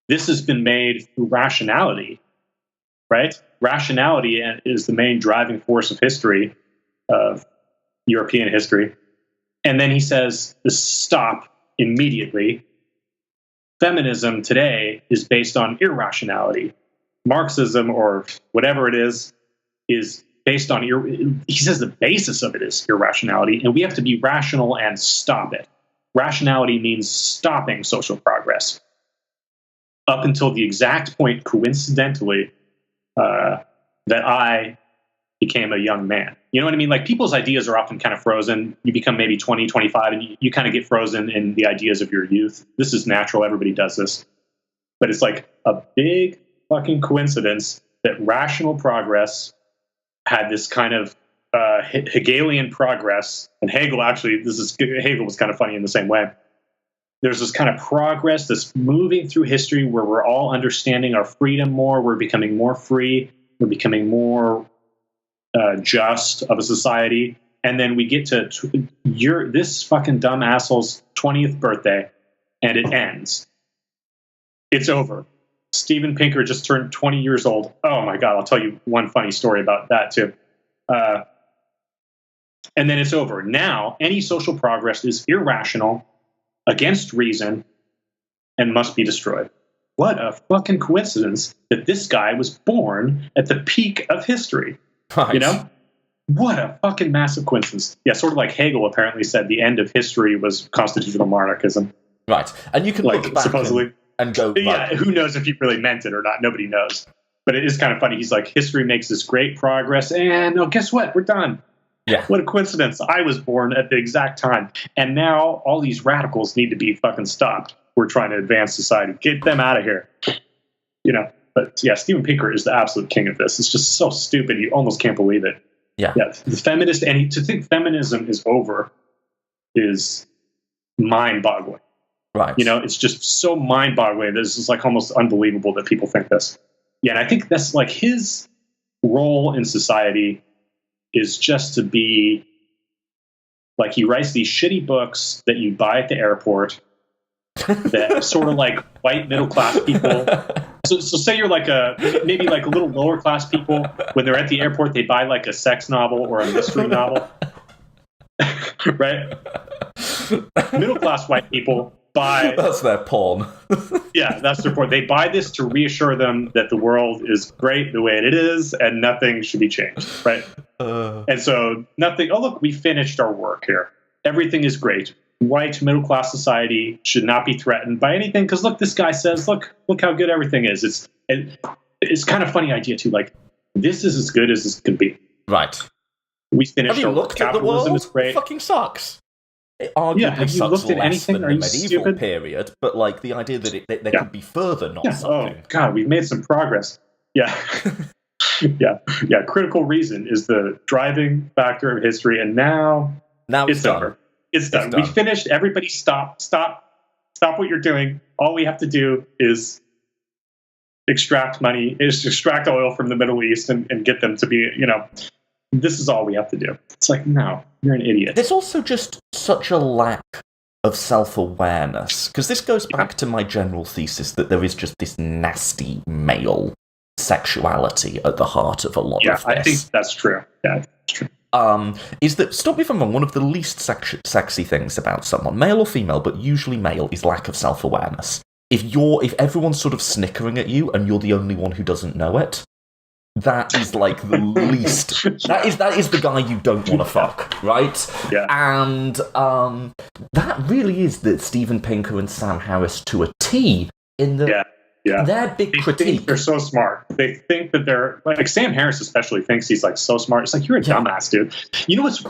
this has been made through rationality, right? Rationality is the main driving force of history, of European history. And then he says, stop immediately. Feminism today is based on irrationality. Marxism, or whatever it is based on, he says the basis of it is irrationality, and we have to be rational and stop it. Rationality means stopping social progress. Up until the exact point, coincidentally, that I became a young man. You know what I mean? Like, people's ideas are often kind of frozen. You become maybe 20, 25, and you kind of get frozen in the ideas of your youth. This is natural. Everybody does this. But it's like a big fucking coincidence that rational progress had this kind of Hegelian progress. And Hegel was kind of funny in the same way. There's this kind of progress that's moving through history where we're all understanding our freedom more. We're becoming more free. We're becoming more just of a society. And then we get to this fucking dumb asshole's 20th birthday, and it ends. It's over. Steven Pinker just turned 20 years old. Oh my God, I'll tell you one funny story about that too. And then it's over. Now, any social progress is irrational, against reason, and must be destroyed. What a fucking coincidence that this guy was born at the peak of history. Right. You know? What a fucking massive coincidence. Yeah, sort of like Hegel apparently said the end of history was constitutional monarchism. Right. And you can look back supposedly and go... Yeah, who knows if he really meant it or not? Nobody knows. But it is kind of funny. He's like, history makes this great progress, and guess what? We're done. Yeah. What a coincidence. I was born at the exact time. And now all these radicals need to be fucking stopped. We're trying to advance society. Get them out of here. You know, but yeah, Steven Pinker is the absolute king of this. It's just so stupid. You almost can't believe it. Yeah. The feminist, and to think feminism is over is mind-boggling. Right. You know, it's just so mind-boggling. This is like almost unbelievable that people think this. Yeah, and I think that's like his role in society is just to be like, he writes these shitty books that you buy at the airport that sort of like white middle class people. So say you're like maybe like a little lower class people, when they're at the airport, they buy like a sex novel or a mystery novel, right? Middle class white people buy. That's their porn. Yeah, that's their porn. They buy this to reassure them that the world is great the way it is and nothing should be changed, right? And so nothing. Oh, look, we finished our work here. Everything is great. White middle class society should not be threatened by anything because look, this guy says, look how good everything is. It's kind of funny idea too. Like, this is as good as this can be. Right. We finished. Have you looked at the world? Is great. It fucking sucks. It arguably have you sucks looked at less anything? than Are the you medieval stupid? period, but like the idea that there could be further not sucking. Oh God, we've made some progress. Yeah. yeah. Critical reason is the driving factor of history, and now it's done. over. It's done. We finished. Everybody stop what you're doing. All we have to do is extract oil from the Middle East and get them to be, this is all we have to do. It's like, no, you're an idiot. There's also just such a lack of self-awareness, because this goes back to my general thesis that there is just this nasty male sexuality at the heart of a lot of this. Yeah, I think that's true. Yeah, that's true. is that, stop me if I'm wrong, one of the least sexy things about someone, male or female, but usually male, is lack of self-awareness. If everyone's sort of snickering at you and you're the only one who doesn't know it, that is like the least. That is the guy you don't want to fuck, right? Yeah. And that really is the Steven Pinker and Sam Harris to a T. In the their big critique. They're so smart. They think that they're like Sam Harris, especially thinks he's like so smart. It's like, you're a dumbass, dude. You know what's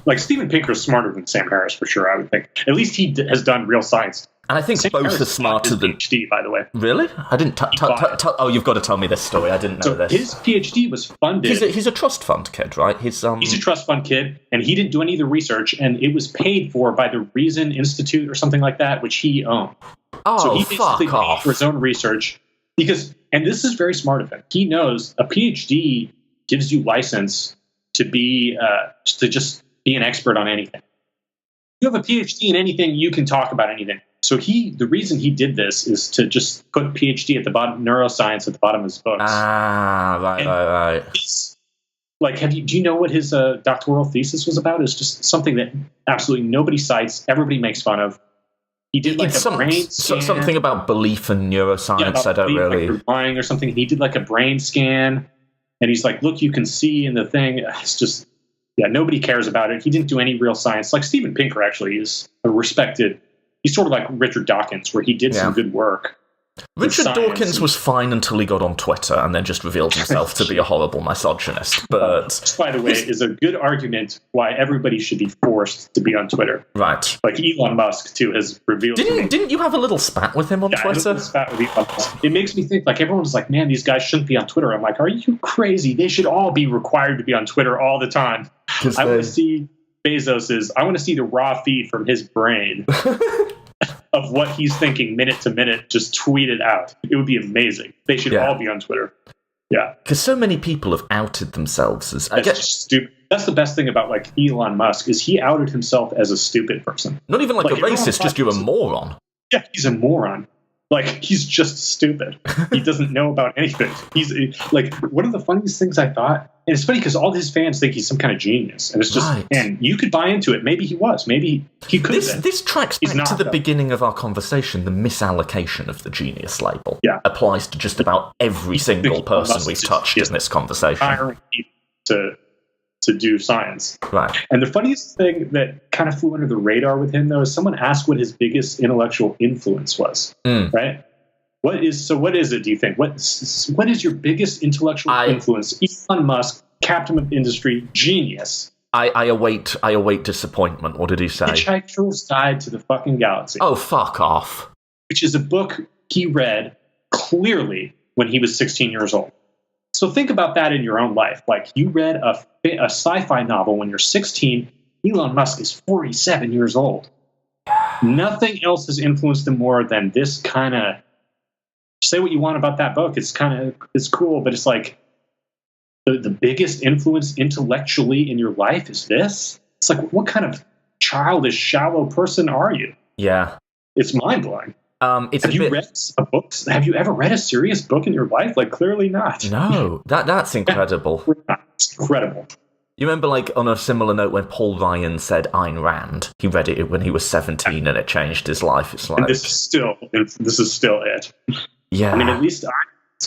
like Steven Pinker is smarter than Sam Harris for sure. I would think. At least he has done real science. And I think Sam both Harris are smarter than PhD, by the way. Really? I didn't. Oh, you've got to tell me this story. I didn't know this. His PhD was funded. He's a trust fund kid, right? He's a trust fund kid, and he didn't do any of the research, and it was paid for by the Reason Institute or something like that, which he owned. Oh, so he basically fuck off. paid for his own research and this is very smart of him. He knows a PhD gives you license to be to just be an expert on anything. You have a PhD in anything, you can talk about anything. So the reason he did this is to just put PhD at the bottom, neuroscience at the bottom of his books. Right. Like, do you know what his doctoral thesis was about? It's just something that absolutely nobody cites, everybody makes fun of. He did like a brain scan. Something about belief and neuroscience. I don't really. Like lying or something. He did like a brain scan, and he's like, "Look, you can see in the thing." It's just, nobody cares about it. He didn't do any real science. Like Steven Pinker actually is a respected. He's sort of like Richard Dawkins, where he did some good work. Richard Dawkins was fine until he got on Twitter and then just revealed himself to be a horrible misogynist. But this, by the way, is a good argument why everybody should be forced to be on Twitter. Right. Like Elon Musk, too, has revealed... Didn't you have a little spat with him on Twitter? I had a little spat with Elon Musk. It makes me think, like, everyone's like, man, these guys shouldn't be on Twitter. I'm like, are you crazy? They should all be required to be on Twitter all the time. I want to see I want to see the raw feed from his brain of what he's thinking minute to minute, just tweet it out. It would be amazing. They should all be on Twitter. Yeah. Because so many people have outed themselves as... Just stupid. That's the best thing about, like, Elon Musk, is he outed himself as a stupid person. Not even like a racist, just you're a moron. Yeah, he's a moron. Like, he's just stupid. He doesn't know about anything. He's, like, one of the funniest things I thought, and it's funny because all his fans think he's some kind of genius. And it's just, and you could buy into it. Maybe he was. Maybe he could have been. This tracks back to the beginning of our conversation. The misallocation of the genius label applies to just about every single person we've touched in this conversation. Hiring people to do science. Right. And the funniest thing that kind of flew under the radar with him, though, is someone asked what his biggest intellectual influence was. Right? What is it, do you think? What is your biggest intellectual influence? Elon Musk, captain of industry, genius. I await disappointment. What did he say? Hitchhiker's Guide to the fucking Galaxy. Oh, fuck off. Which is a book he read clearly when he was 16 years old. So think about that in your own life. Like, you read a sci-fi novel when you're 16. Elon Musk is 47 years old. Nothing else has influenced him more than this kind of... Say what you want about that book. It's cool, but it's like the biggest influence intellectually in your life is this? It's like, what kind of childish, shallow person are you? Yeah. It's mind-blowing. Have you read a book? Have you ever read a serious book in your life? Like, clearly not. No, that's incredible. It's incredible. You remember, like, on a similar note, when Paul Ryan said Ayn Rand, he read it when he was 17 and it changed his life. It's like... And this is still it. Yeah. I mean, at least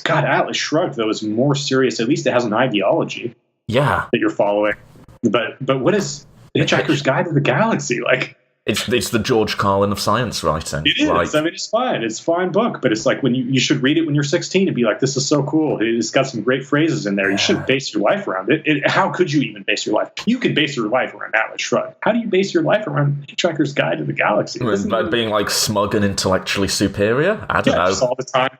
Atlas Shrugged, though, is more serious. At least it has an ideology. Yeah. That you're following. But what is Hitchhiker's Guide to the Galaxy? Like... It's the George Carlin of science writing. It is. Like, I mean, it's fine. It's a fine book, but it's like when you should read it when you're 16 and be like, this is so cool. It's got some great phrases in there. You shouldn't base your life around it. How could you even base your life? You can base your life around Atlas Shrugged. How do you base your life around Hitchhiker's Guide to the Galaxy? By being like smug and intellectually superior? I don't know. Just all the time.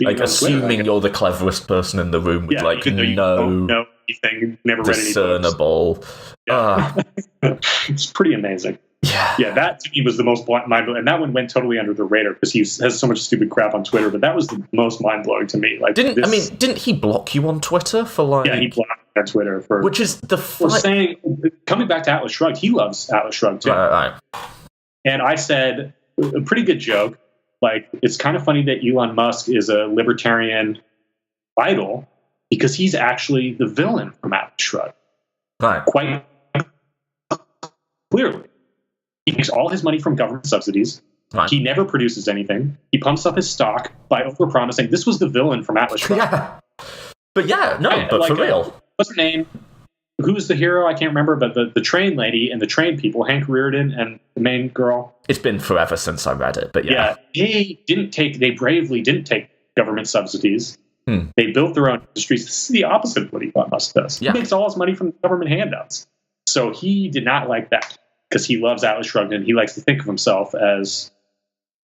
Like assuming you're the cleverest person in the room with like no anything, never discernible. Read any books. It's pretty amazing. Yeah, that to me was the most mind-blowing, and that one went totally under the radar because he has so much stupid crap on Twitter. But that was the most mind-blowing to me. Like, didn't he block you on Twitter for like? Yeah, he blocked me on Twitter for which is the saying. Coming back to Atlas Shrugged, he loves Atlas Shrugged too. Right. And I said a pretty good joke. Like, it's kind of funny that Elon Musk is a libertarian idol because he's actually the villain from Atlas Shrugged. Right. Quite clearly. He makes all his money from government subsidies. Right. He never produces anything. He pumps up his stock by overpromising. This was the villain from Atlas Shrugged. Yeah. But yeah, no, but like, for real. What's her name? Who's the hero? I can't remember, but the train lady and the train people, Hank Reardon and the main girl. It's been forever since I read it, but yeah. They bravely didn't take government subsidies. They built their own industries. This is the opposite of what Elon Musk does. Yeah. He makes all his money from government handouts. So he did not like that because he loves Atlas Shrugged and he likes to think of himself as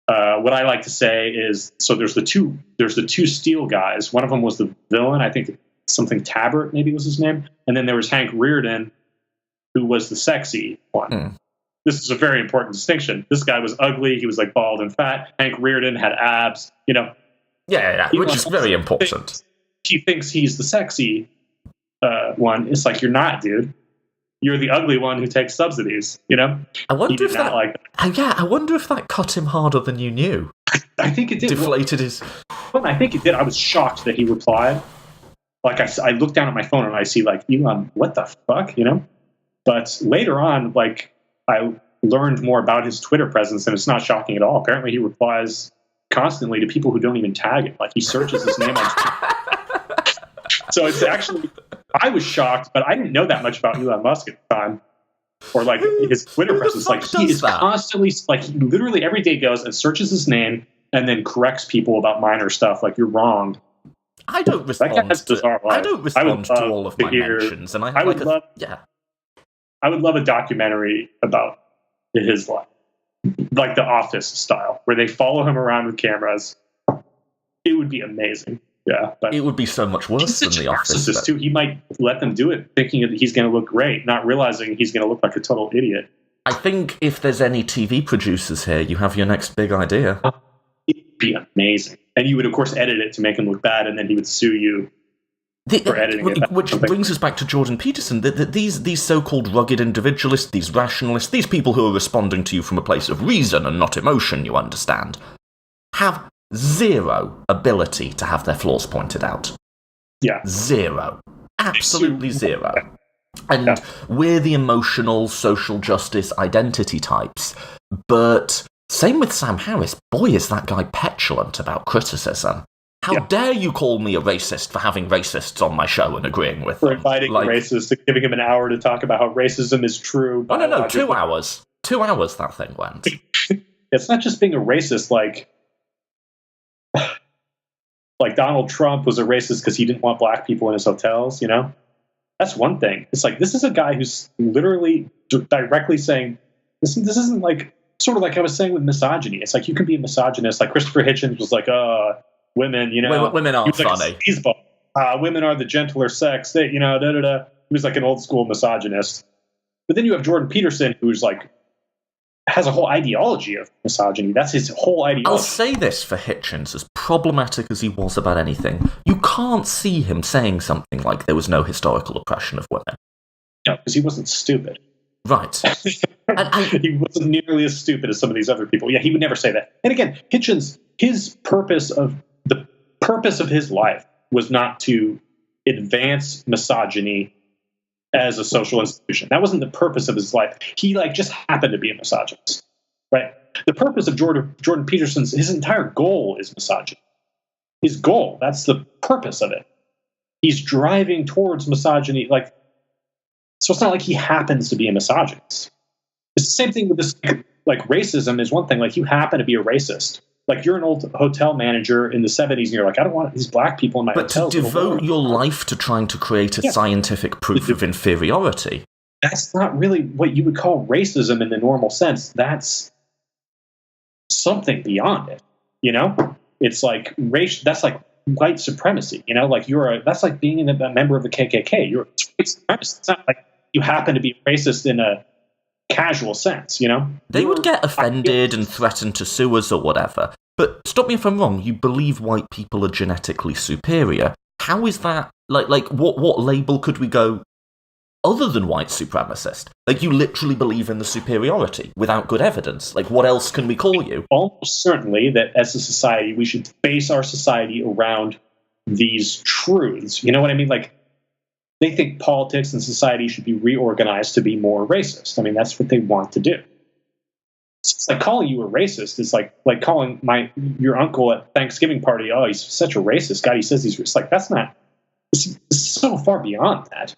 what I like to say is, so there's the two Steel guys. One of them was the villain, I think something Tabbert maybe was his name. And then there was Hank Reardon, who was the sexy one. This is a very important distinction. This guy was ugly. He was like bald and fat. Hank Reardon had abs, you know. Yeah, which is very important. He thinks he's the sexy one. It's like, you're not, dude. You're the ugly one who takes subsidies, you know? I wonder if that, like that. Yeah, I wonder if that cut him harder than you knew. I think it did. Deflated his... Well, I think it did. I was shocked that he replied. Like, I looked down at my phone and I see, like, Elon, what the fuck, you know? But later on, like, I learned more about his Twitter presence, and it's not shocking at all. Apparently, he replies constantly to people who don't even tag him. Like, he searches his name on Twitter. So it's actually... I was shocked, but I didn't know that much about Elon Musk at the time. Or, like, his Twitter presence. Like, he is constantly... Like, he literally every day goes and searches his name and then corrects people about minor stuff. Like, you're wrong. I don't respond to all of my mentions, and I would love a documentary about his life, like The Office style, where they follow him around with cameras. It would be amazing. Yeah, but it would be so much worse than The Office. Too. He might let them do it, thinking that he's going to look great, not realizing he's going to look like a total idiot. I think if there's any TV producers here, you have your next big idea. It'd be amazing. And you would, of course, edit it to make him look bad, and then he would sue you for editing it. Which brings us back to Jordan Peterson. These so-called rugged individualists, these rationalists, these people who are responding to you from a place of reason and not emotion, you understand, have zero ability to have their flaws pointed out. Yeah. Zero. Absolutely zero. And we're the emotional, social justice identity types, but... Same with Sam Harris. Boy, is that guy petulant about criticism. How dare you call me a racist for having racists on my show and agreeing with them? For inviting a racist and giving him an hour to talk about how racism is true. Oh, no, 2 hours. 2 hours that thing went. It's not just being a racist like Donald Trump was a racist because he didn't want black people in his hotels, you know? That's one thing. It's like, this is a guy who's literally directly saying, this isn't like... Sort of like I was saying with misogyny. It's like you can be a misogynist. Like Christopher Hitchens was like, women, you know. Women aren't funny. Women are the gentler sex. They, you know, da-da-da. He was like an old school misogynist. But then you have Jordan Peterson, who's like, has a whole ideology of misogyny. That's his whole ideology. I'll say this for Hitchens, as problematic as he was about anything, you can't see him saying something like there was no historical oppression of women. No, because he wasn't stupid. Right. He wasn't nearly as stupid as some of these other people. Yeah, he would never say that. And again, Hitchens, the purpose of his life was not to advance misogyny as a social institution. That wasn't the purpose of his life. He just happened to be a misogynist, right? The purpose of Jordan Peterson's, his entire goal is misogyny. His goal, that's the purpose of it. He's driving towards misogyny, so it's not like he happens to be a misogynist. It's the same thing with this, racism is one thing. Like, you happen to be a racist. Like, you're an old hotel manager in the 70s, and you're like, I don't want these black people in my hotels. But to devote your life to trying to create a scientific proof of inferiority. That's not really what you would call racism in the normal sense. That's something beyond it, you know? It's like race. That's like white supremacy, you know? Like, that's like being a member of the KKK. You're a white supremacist. It's not like you happen to be racist in a casual sense, you know? They would get offended and threaten to sue us or whatever. But stop me if I'm wrong, you believe white people are genetically superior. How is that? What label could we go other than white supremacist? Like, you literally believe in the superiority without good evidence. Like, what else can we call you? Almost certainly that as a society, we should base our society around these truths. You know what I mean? Like, they think politics and society should be reorganized to be more racist. I mean, that's what they want to do. It's like calling you a racist is like calling your uncle at Thanksgiving party, oh, he's such a racist. God, he says he's racist. Like, that's not, it's so far beyond that.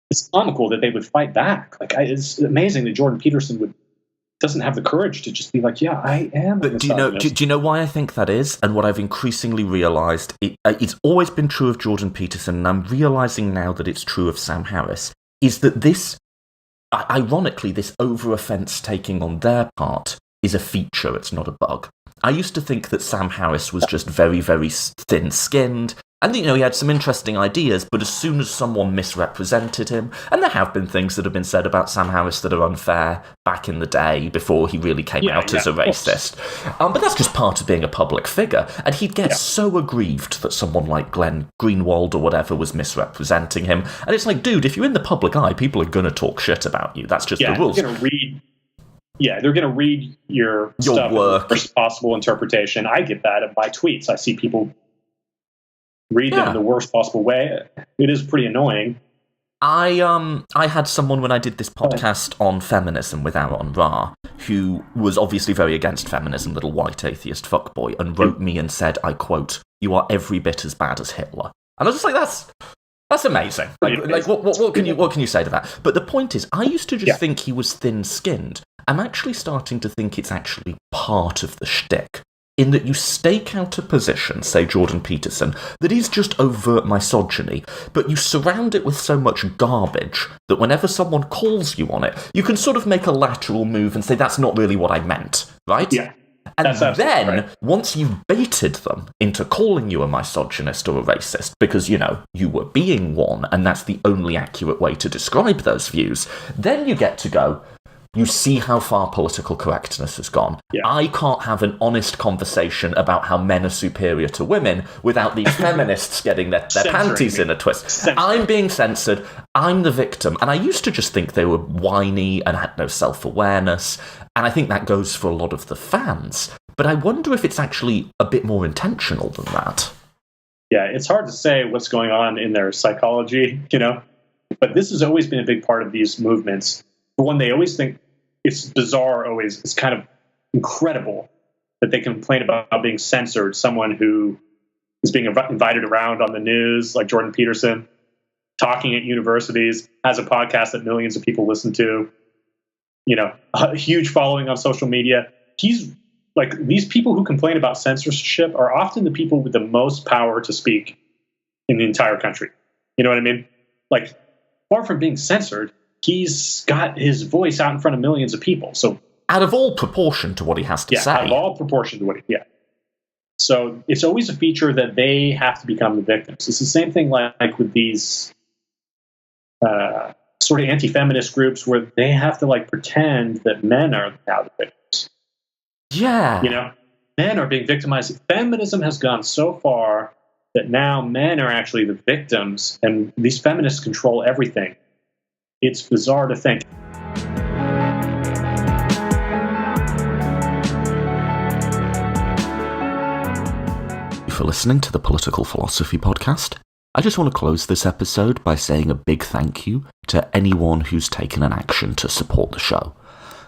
It's comical that they would fight back. Like, it's amazing that Jordan Peterson doesn't have the courage to just be like, yeah, I am. But do you know why I think that is? And what I've increasingly realised, it's always been true of Jordan Peterson, and I'm realising now that it's true of Sam Harris, is that this, ironically, this over-offence taking on their part is a feature, it's not a bug. I used to think that Sam Harris was just very, very thin-skinned, and, he had some interesting ideas, but as soon as someone misrepresented him, and there have been things that have been said about Sam Harris that are unfair back in the day before he really came out as a racist. But that's just part of being a public figure. And he'd get so aggrieved that someone like Glenn Greenwald or whatever was misrepresenting him. And it's like, dude, if you're in the public eye, people are going to talk shit about you. That's just the rules. They're going to read your stuff work. In the worst possible interpretation. I get that in my tweets. I see people read them in the worst possible way. It is pretty annoying. I had someone when I did this podcast on feminism with Aaron Ra, who was obviously very against feminism, little white atheist fuckboy, and wrote me and said, I quote, "You are every bit as bad as Hitler." And I was just like, that's amazing. What can you say to that? But the point is, I used to just think he was thin-skinned. I'm actually starting to think it's actually part of the shtick. In that you stake out a position, say Jordan Peterson, that is just overt misogyny, but you surround it with so much garbage that whenever someone calls you on it, you can sort of make a lateral move and say, that's not really what I meant, right? Yeah. And then, once you've baited them into calling you a misogynist or a racist, because, you were being one, and that's the only accurate way to describe those views, then you get to go, you see how far political correctness has gone. Yeah. I can't have an honest conversation about how men are superior to women without these feminists getting their panties in a twist. I'm being censored. I'm the victim. And I used to just think they were whiny and had no self-awareness. And I think that goes for a lot of the fans. But I wonder if it's actually a bit more intentional than that. Yeah, it's hard to say what's going on in their psychology, But this has always been a big part of these movements. For one, they always think it's bizarre, always. It's kind of incredible that they complain about being censored. Someone who is being invited around on the news, like Jordan Peterson, talking at universities, has a podcast that millions of people listen to, a huge following on social media. He's like, these people who complain about censorship are often the people with the most power to speak in the entire country. You know what I mean? Like, far from being censored, he's got his voice out in front of millions of people. So, out of all proportion to what he has to say. Out of all proportion to So it's always a feature that they have to become the victims. It's the same thing like with these sort of anti-feminist groups where they have to pretend that men are now the victims. Yeah. Men are being victimized. Feminism has gone so far that now men are actually the victims, and these feminists control everything. It's bizarre to think. For listening to the Political Philosophy Podcast, I just want to close this episode by saying a big thank you to anyone who's taken an action to support the show.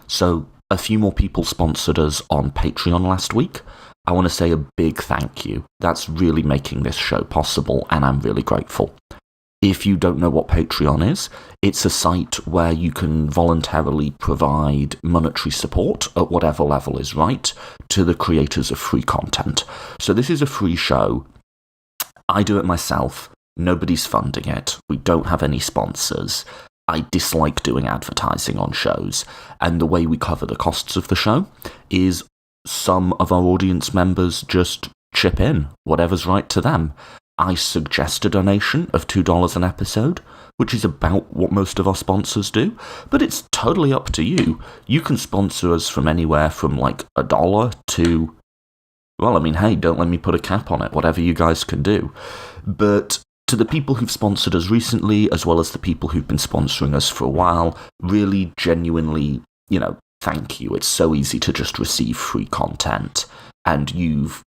So, a few more people sponsored us on Patreon last week. I want to say a big thank you. That's really making this show possible, and I'm really grateful. If you don't know what Patreon is, it's a site where you can voluntarily provide monetary support at whatever level is right to the creators of free content. So this is a free show. I do it myself. Nobody's funding it. We don't have any sponsors. I dislike doing advertising on shows. And the way we cover the costs of the show is some of our audience members just chip in whatever's right to them. I suggest a donation of $2 an episode, which is about what most of our sponsors do, but it's totally up to you. You can sponsor us from anywhere from $1 to, hey, don't let me put a cap on it, whatever you guys can do. But to the people who've sponsored us recently, as well as the people who've been sponsoring us for a while, really genuinely, thank you. It's so easy to just receive free content, and you've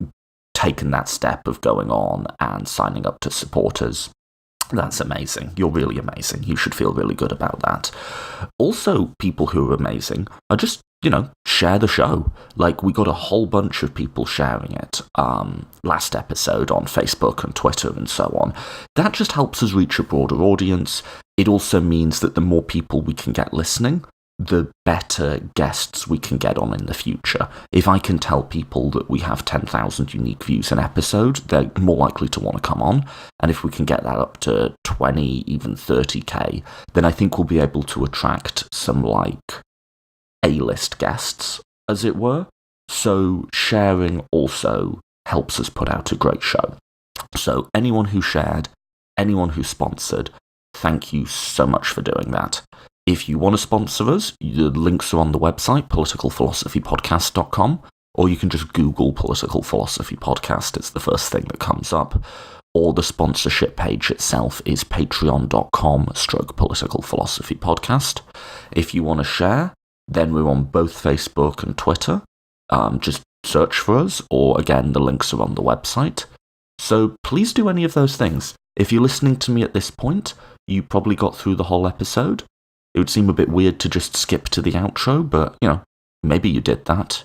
taken that step of going on and signing up to support us. That's amazing. You're really amazing. You should feel really good about that. Also, people who are amazing are just, share the show. Like, we got a whole bunch of people sharing it last episode on Facebook and Twitter and so on. That just helps us reach a broader audience. It also means that the more people we can get listening, the better guests we can get on in the future. If I can tell people that we have 10,000 unique views an episode, they're more likely to want to come on. And if we can get that up to 20, even 30k, then I think we'll be able to attract some, A-list guests, as it were. So sharing also helps us put out a great show. So anyone who shared, anyone who sponsored, thank you so much for doing that. If you want to sponsor us, the links are on the website, politicalphilosophypodcast.com, or you can just Google Political Philosophy Podcast, it's the first thing that comes up. Or the sponsorship page itself is patreon.com/Political Philosophy Podcast. If you want to share, then we're on both Facebook and Twitter. Just search for us, or again, the links are on the website. So please do any of those things. If you're listening to me at this point, you probably got through the whole episode. It would seem a bit weird to just skip to the outro, but, maybe you did that.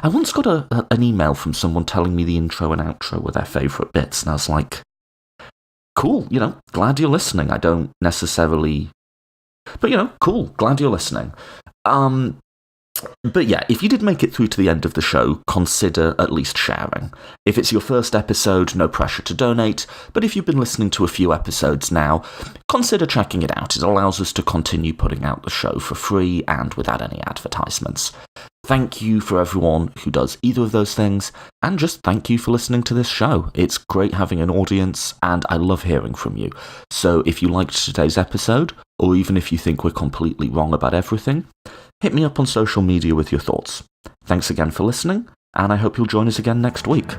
I once got an email from someone telling me the intro and outro were their favourite bits, and I was like, cool, glad you're listening. I don't necessarily... But, cool, glad you're listening. But yeah, if you did make it through to the end of the show, consider at least sharing. If it's your first episode, no pressure to donate, but if you've been listening to a few episodes now, consider checking it out. It allows us to continue putting out the show for free and without any advertisements. Thank you for everyone who does either of those things, and just thank you for listening to this show. It's great having an audience, and I love hearing from you. So if you liked today's episode, or even if you think we're completely wrong about everything, hit me up on social media with your thoughts. Thanks again for listening, and I hope you'll join us again next week.